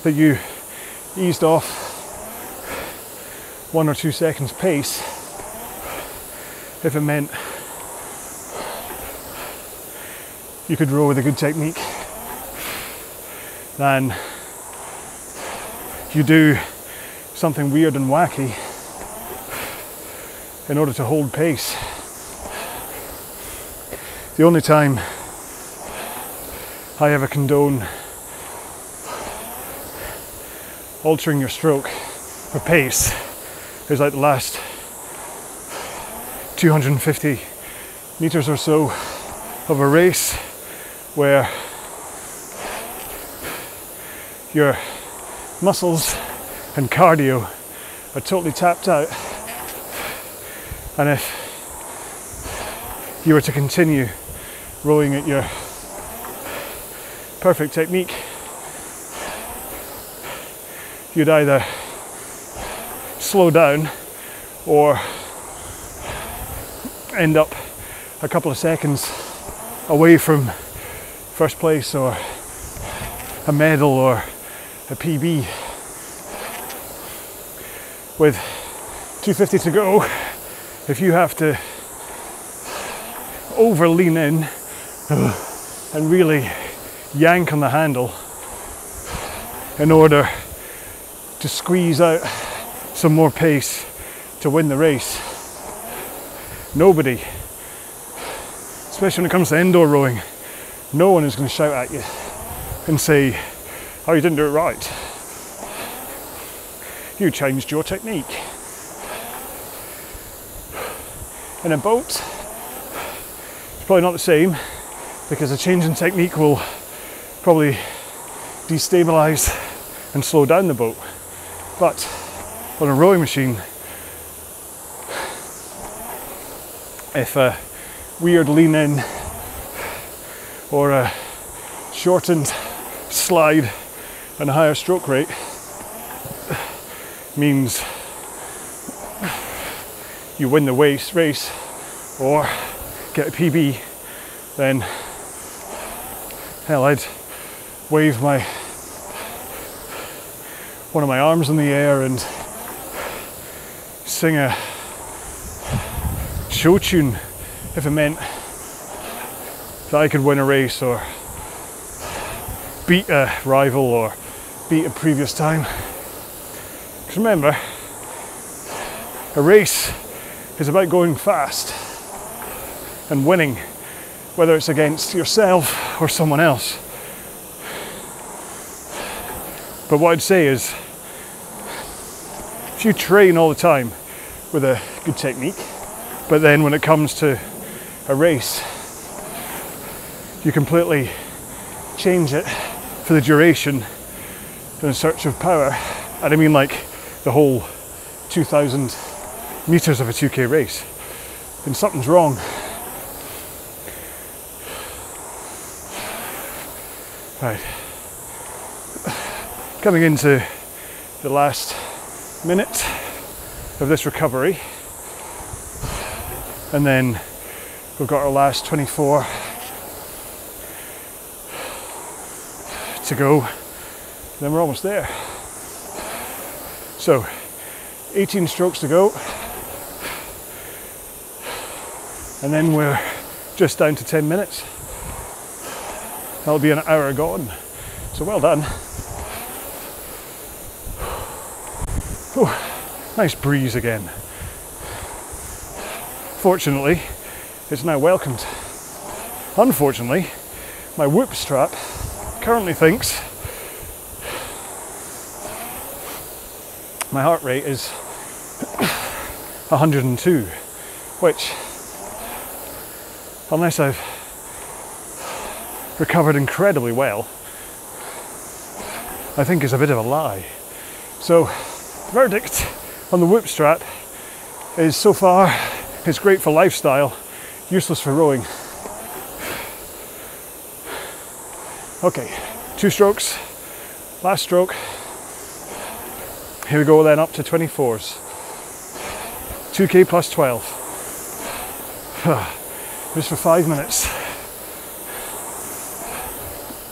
that you eased off 1 or 2 seconds pace if it meant you could row with a good technique than you do something weird and wacky in order to hold pace. The only time I ever condone altering your stroke for pace is like the last 250 meters or so of a race where your muscles and cardio are totally tapped out, and if you were to continue rowing at your perfect technique, you'd either slow down or end up a couple of seconds away from first place or a medal or a PB. With 250 to go, if you have to over lean in and really yank on the handle in order to squeeze out some more pace to win the race, nobody, especially when it comes to indoor rowing, no one is going to shout at you and say, oh, you didn't do it right. You changed your technique. In a boat, it's probably not the same, because a change in technique will probably destabilize and slow down the boat. But on a rowing machine, if a weird lean in or a shortened slide and a higher stroke rate means you win the race or get a PB, then hell, I'd wave one of my arms in the air and sing a show tune if it meant that I could win a race or beat a rival or beat a previous time. Because remember, a race is about going fast and winning, whether it's against yourself or someone else. But what I'd say is, if you train all the time with a good technique, but then when it comes to a race, you completely change it for the duration in search of power, and I mean like the whole 2,000 meters of a 2K race, then something's wrong. Right. Coming into the last minute of this recovery, and then we've got our last 24 to go, then we're almost there. So 18 strokes to go, and then we're just down to 10 minutes. That'll be an hour gone. So well done. Whew, nice breeze again. Fortunately, it's now welcomed. Unfortunately, my whoop strap currently thinks my heart rate is 102, which, unless I've recovered incredibly well, I think is a bit of a lie. So, verdict on the whoop strap is, so far, it's great for lifestyle, useless for rowing. Okay, 2 strokes, last stroke. Here we go then, up to 24s. 2K plus 12. Just for 5 minutes.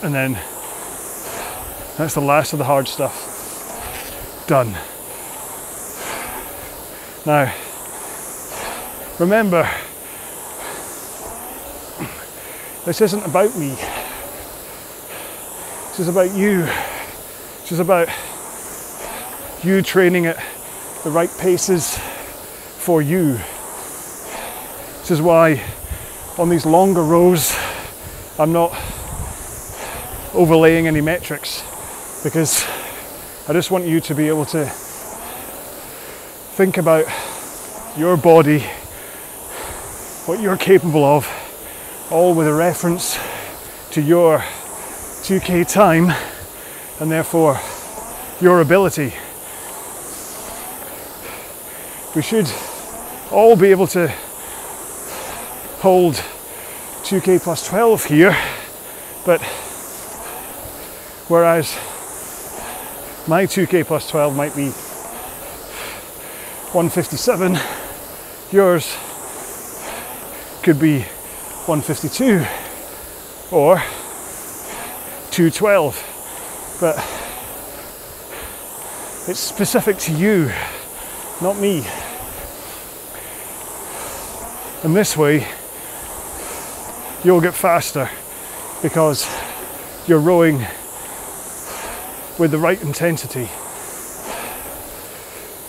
And then that's the last of the hard stuff. Done. Now, remember, this isn't about me. This is about you. This is about you training at the right paces for you. This is why on these longer rows I'm not overlaying any metrics, because I just want you to be able to think about your body, what you're capable of, all with a reference to your 2K time and therefore your ability. We should all be able to hold 2K plus 12 here, but whereas my 2K plus 12 might be 157, yours could be 152 or 212, but it's specific to you, not me. And this way you'll get faster because you're rowing with the right intensity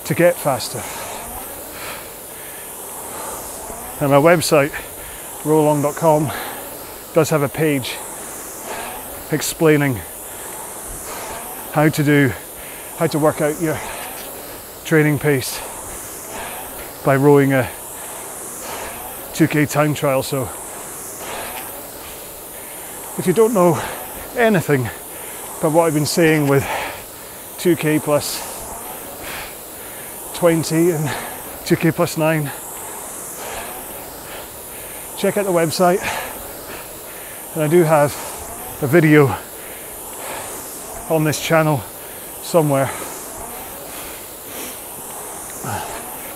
to get faster. And my website, RowAlong.com, does have a page explaining how to work out your training pace by rowing a 2K time trial. So if you don't know anything about what I've been saying with 2K plus 20 and 2K plus 9, check out the website, and I do have a video on this channel somewhere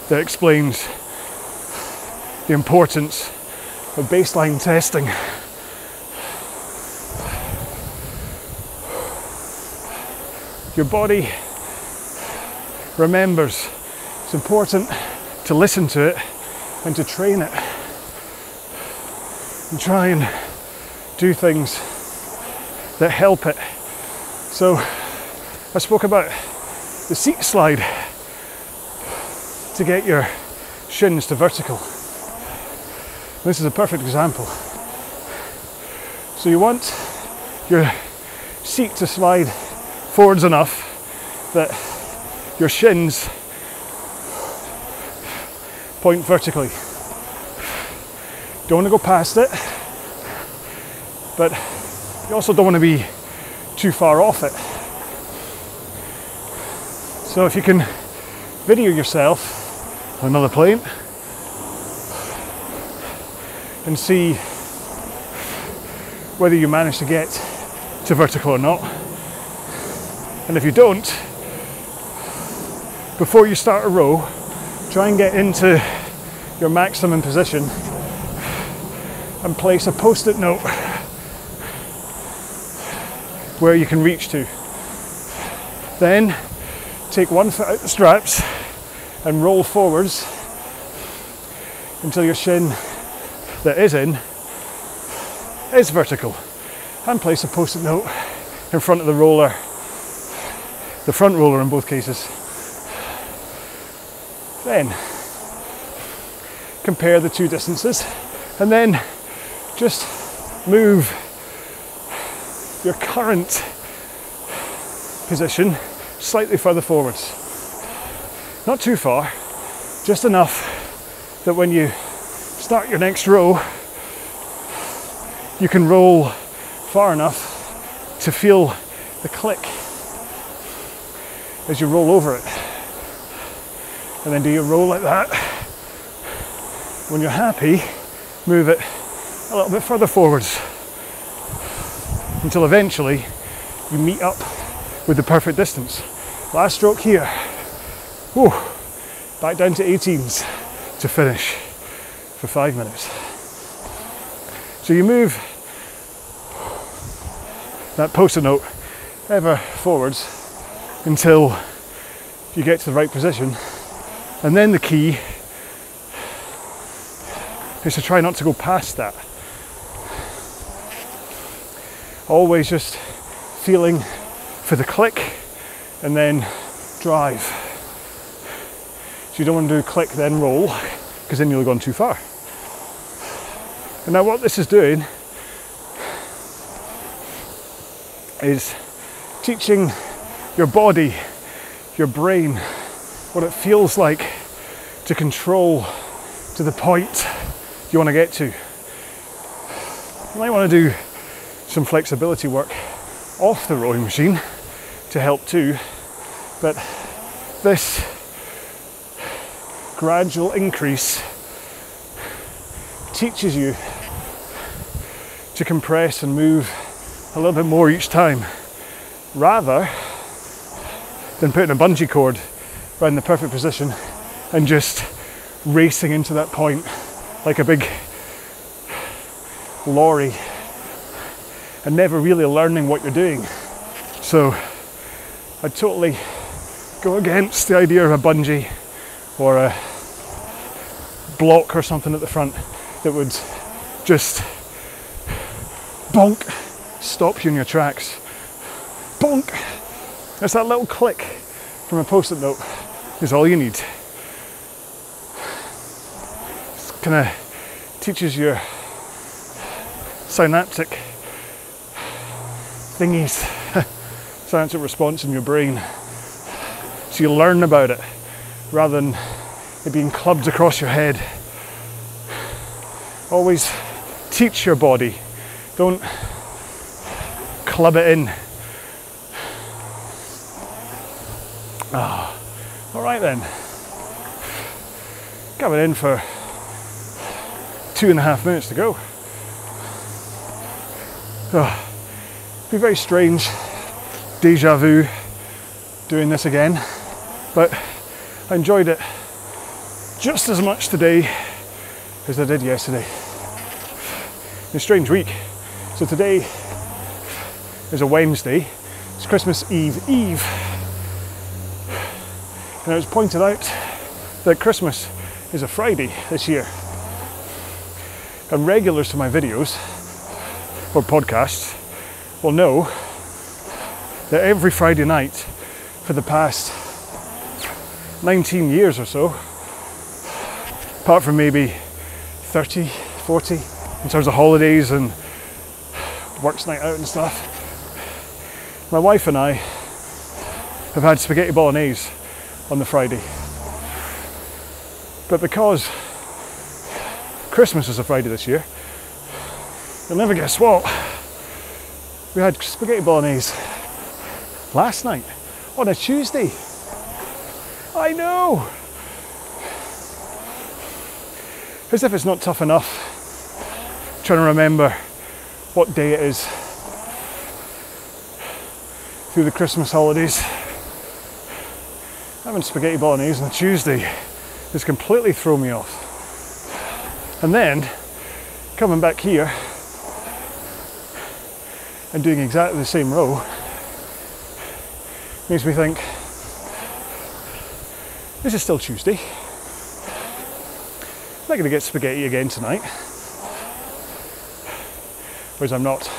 that explains the importance of baseline testing. Your body remembers. It's important to listen to it and to train it and try and do things that help it. So I spoke about the seat slide to get your shins to vertical. This is a perfect example. So you want your seat to slide forwards enough that your shins point vertically. Don't want to go past it, but you also don't want to be too far off it. So if you can video yourself on another plane and see whether you manage to get to vertical or not. And if you don't, before you start a row, try and get into your maximum position and place a post-it note where you can reach to. Then take one foot out the straps and roll forwards until your shin that is in is vertical, and place a post-it note in front of the roller, the front roller in both cases. Then compare the two distances and then just move your current position slightly further forwards. Not too far, just enough that when you start your next row, you can roll far enough to feel the click as you roll over it. And then do your roll like that. When you're happy, move it a little bit further forwards until eventually you meet up with the perfect distance. Last stroke here. Whew. Back down to 18s to finish for 5 minutes. So you move that post-it note ever forwards until you get to the right position. And then the key is to try not to go past that. Always just feeling for the click and then drive. So you don't want to do click then roll, because then you'll have gone too far. And now what this is doing is teaching your body, your brain, what it feels like to control to the point you want to get to. You might want to do some flexibility work off the rowing machine to help too, but this gradual increase teaches you to compress and move a little bit more each time, rather than putting a bungee cord around the perfect position and just racing into that point like a big lorry and never really learning what you're doing. So I totally go against the idea of a bungee or a block or something at the front that would just bonk, stop you in your tracks. Bonk! That's that little click from a post-it note is all you need. It kind of teaches your synaptic thingies, synaptic response in your brain. So you learn about it rather than it being clubbed across your head. Always teach your body. Don't club it in. All right then. Coming in for 2.5 minutes to go. Be very strange, deja vu, doing this again, but I enjoyed it just as much today as I did yesterday. It's a strange week. So today is a Wednesday. It's Christmas Eve. And it was pointed out that Christmas is a Friday this year. And regulars to my videos or podcasts will know that every Friday night for the past 19 years or so, apart from maybe 30, 40 in terms of holidays and works night out and stuff, my wife and I have had spaghetti bolognese on the Friday. But because Christmas is a Friday this year, you'll never guess what, we had spaghetti bolognese last night on a Tuesday. I know! As if it's not tough enough trying to remember what day it is through the Christmas holidays. Having spaghetti bolognese on a Tuesday has completely thrown me off. And then coming back here and doing exactly the same row makes me think, this is still Tuesday. I'm not going to get spaghetti again tonight. Whereas I'm not.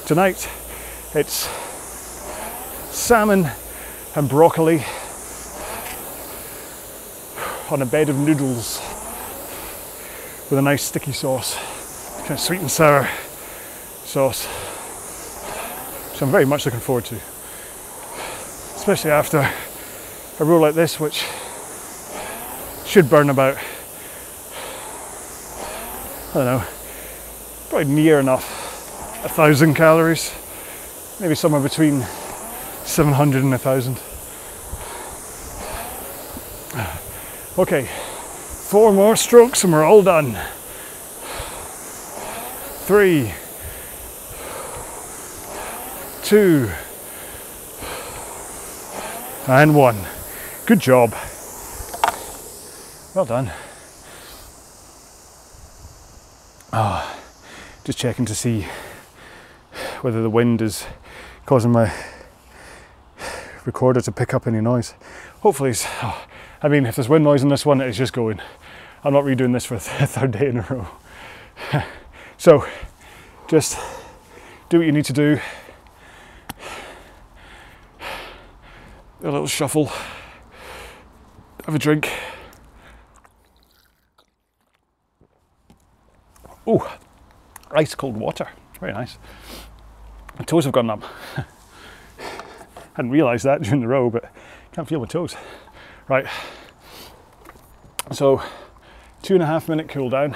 Tonight it's salmon and broccoli on a bed of noodles with a nice sticky sauce, kind of sweet and sour sauce. So I'm very much looking forward to, especially after a row like this, which should burn about, I don't know, probably near enough 1,000 calories, maybe somewhere between 700 and 1,000. Okay, 4 more strokes and we're all done. 3, 2, and 1. Good job. Well done. Just checking to see whether the wind is causing my recorder to pick up any noise. Hopefully it's, I mean, if there's wind noise in this one, it's just going. I'm not redoing this for a third day in a row. So just do what you need to do. A little shuffle, have a drink. Oh, ice cold water, very nice. My toes have gone up. Hadn't realised that during the row, but can't feel my toes. Right, so 2.5 minute cool down,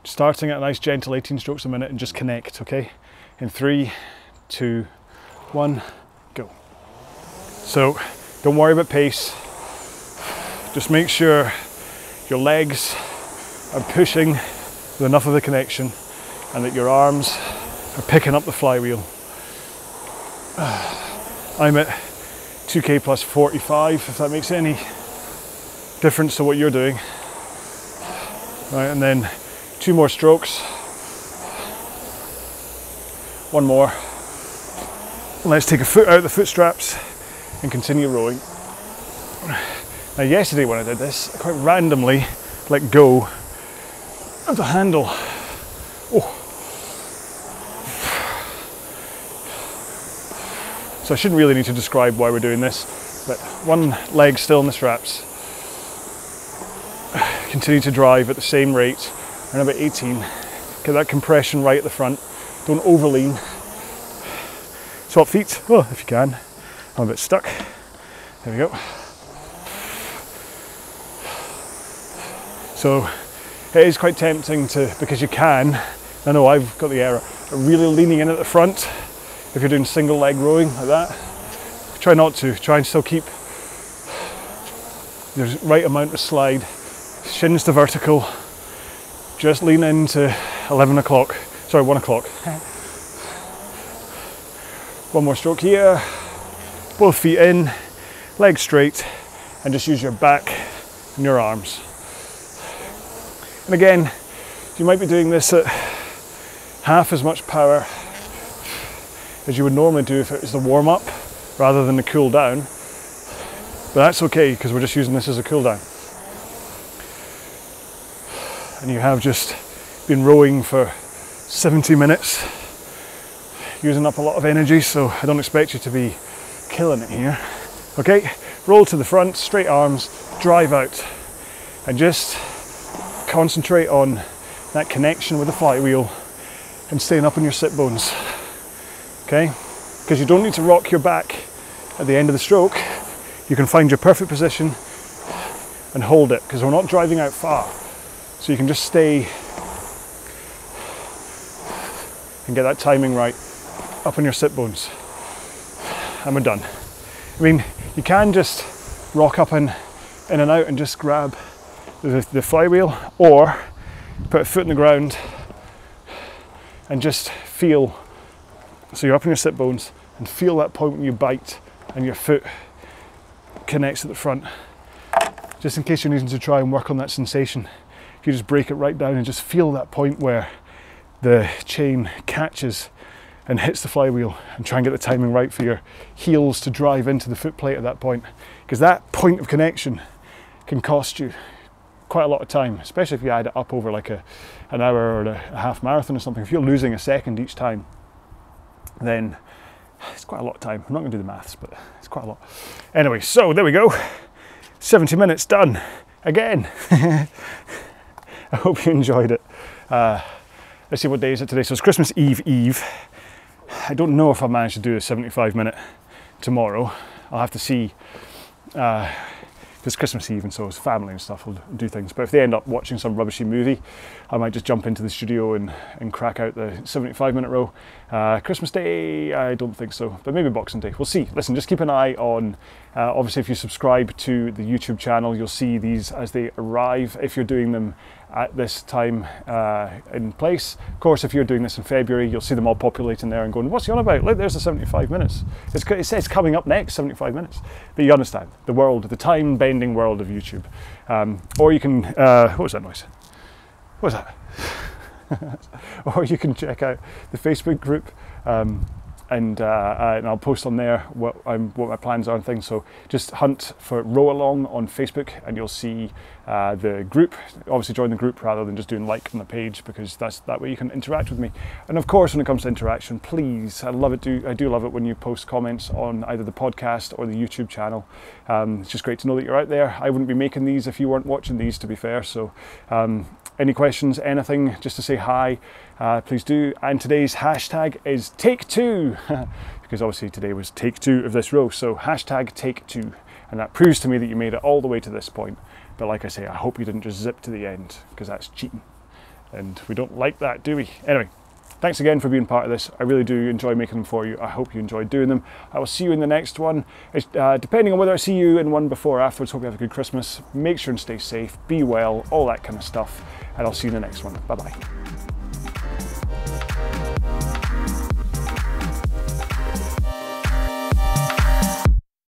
starting at a nice gentle 18 strokes a minute and just connect, okay? In 3, 2, 1, go. So don't worry about pace, just make sure your legs are pushing with enough of the connection and that your arms are picking up the flywheel. I'm at 2k plus 45, if that makes any different to what you're doing. Right, and then 2 more strokes. 1 more. Let's take a foot out of the foot straps and continue rowing. Now yesterday when I did this, I quite randomly let go of the handle. Oh. So I shouldn't really need to describe why we're doing this, but 1 leg still in the straps. Continue to drive at the same rate, around about 18. Get that compression right at the front. Don't overlean. Swap feet, oh, if you can. I'm a bit stuck. There we go. So it is quite tempting to, because you can, I know I've got the error, really leaning in at the front if you're doing single leg rowing like that. Try not to, try and still keep the right amount of slide, shins to vertical, just lean into 1 o'clock. 1 more stroke here, both feet in, legs straight, and just use your back and your arms. And again, you might be doing this at half as much power as you would normally do if it was the warm up rather than the cool down. But that's okay because we're just using this as a cool down. And you have just been rowing for 70 minutes, using up a lot of energy, so I don't expect you to be killing it here. Okay, roll to the front, straight arms, drive out, and just concentrate on that connection with the flywheel and staying up on your sit bones. Okay, because you don't need to rock your back at the end of the stroke. You can find your perfect position and hold it, because we're not driving out far. So you can just stay and get that timing right up on your sit bones. And we're done. I mean, you can just rock up and in and out and just grab the flywheel, or put a foot in the ground and just feel, so you're up on your sit bones and feel that point when you bite and your foot connects at the front. Just in case you're needing to try and work on that sensation, if you just break it right down and just feel that point where the chain catches and hits the flywheel, and try and get the timing right for your heels to drive into the foot plate at that point, because that point of connection can cost you quite a lot of time, especially if you add it up over like an hour or a half marathon or something. If you're losing a second each time, then it's quite a lot of time. I'm not going to do the maths, but it's quite a lot. Anyway, so there we go. 70 minutes done again. I hope you enjoyed it. Let's see, what day is it today? So it's Christmas Eve. I don't know if I'll manage to do a 75-minute tomorrow. I'll have to see. It's Christmas Eve, and so it's family and stuff, will do things. But if they end up watching some rubbishy movie, I might just jump into the studio and crack out the 75-minute row. Christmas Day, I don't think so, but maybe Boxing Day, we'll see. Listen, just keep an eye on, obviously if you subscribe to the YouTube channel, you'll see these as they arrive, if you're doing them at this time in place. Of course, if you're doing this in February, you'll see them all populating there and going, what's he on about? Look, there's the 75 minutes. It says coming up next, 75 minutes. But you understand, the world, the time-bending world of YouTube. Or you can, what was that noise? What was that? Or you can check out the Facebook group, and I'll post on there what my plans are and things. So just hunt for RowAlong on Facebook and you'll see the group. Obviously join the group rather than just doing like on the page, because that way you can interact with me. And of course, when it comes to interaction, please, I do love it when you post comments on either the podcast or the YouTube channel. It's just great to know that you're out there. I wouldn't be making these if you weren't watching these, to be fair. So any questions, anything, just to say hi, please do. And today's hashtag is take 2, because obviously today was take 2 of this row. So hashtag take 2, and that proves to me that you made it all the way to this point. But like I say, I hope you didn't just zip to the end, because that's cheating, and we don't like that, do we? Anyway, thanks again for being part of this. I really do enjoy making them for you. I hope you enjoyed doing them. I will see you in the next one. Depending on whether I see you in one before or afterwards, hope you have a good Christmas. Make sure and stay safe, be well, all that kind of stuff. And I'll see you in the next one. Bye-bye.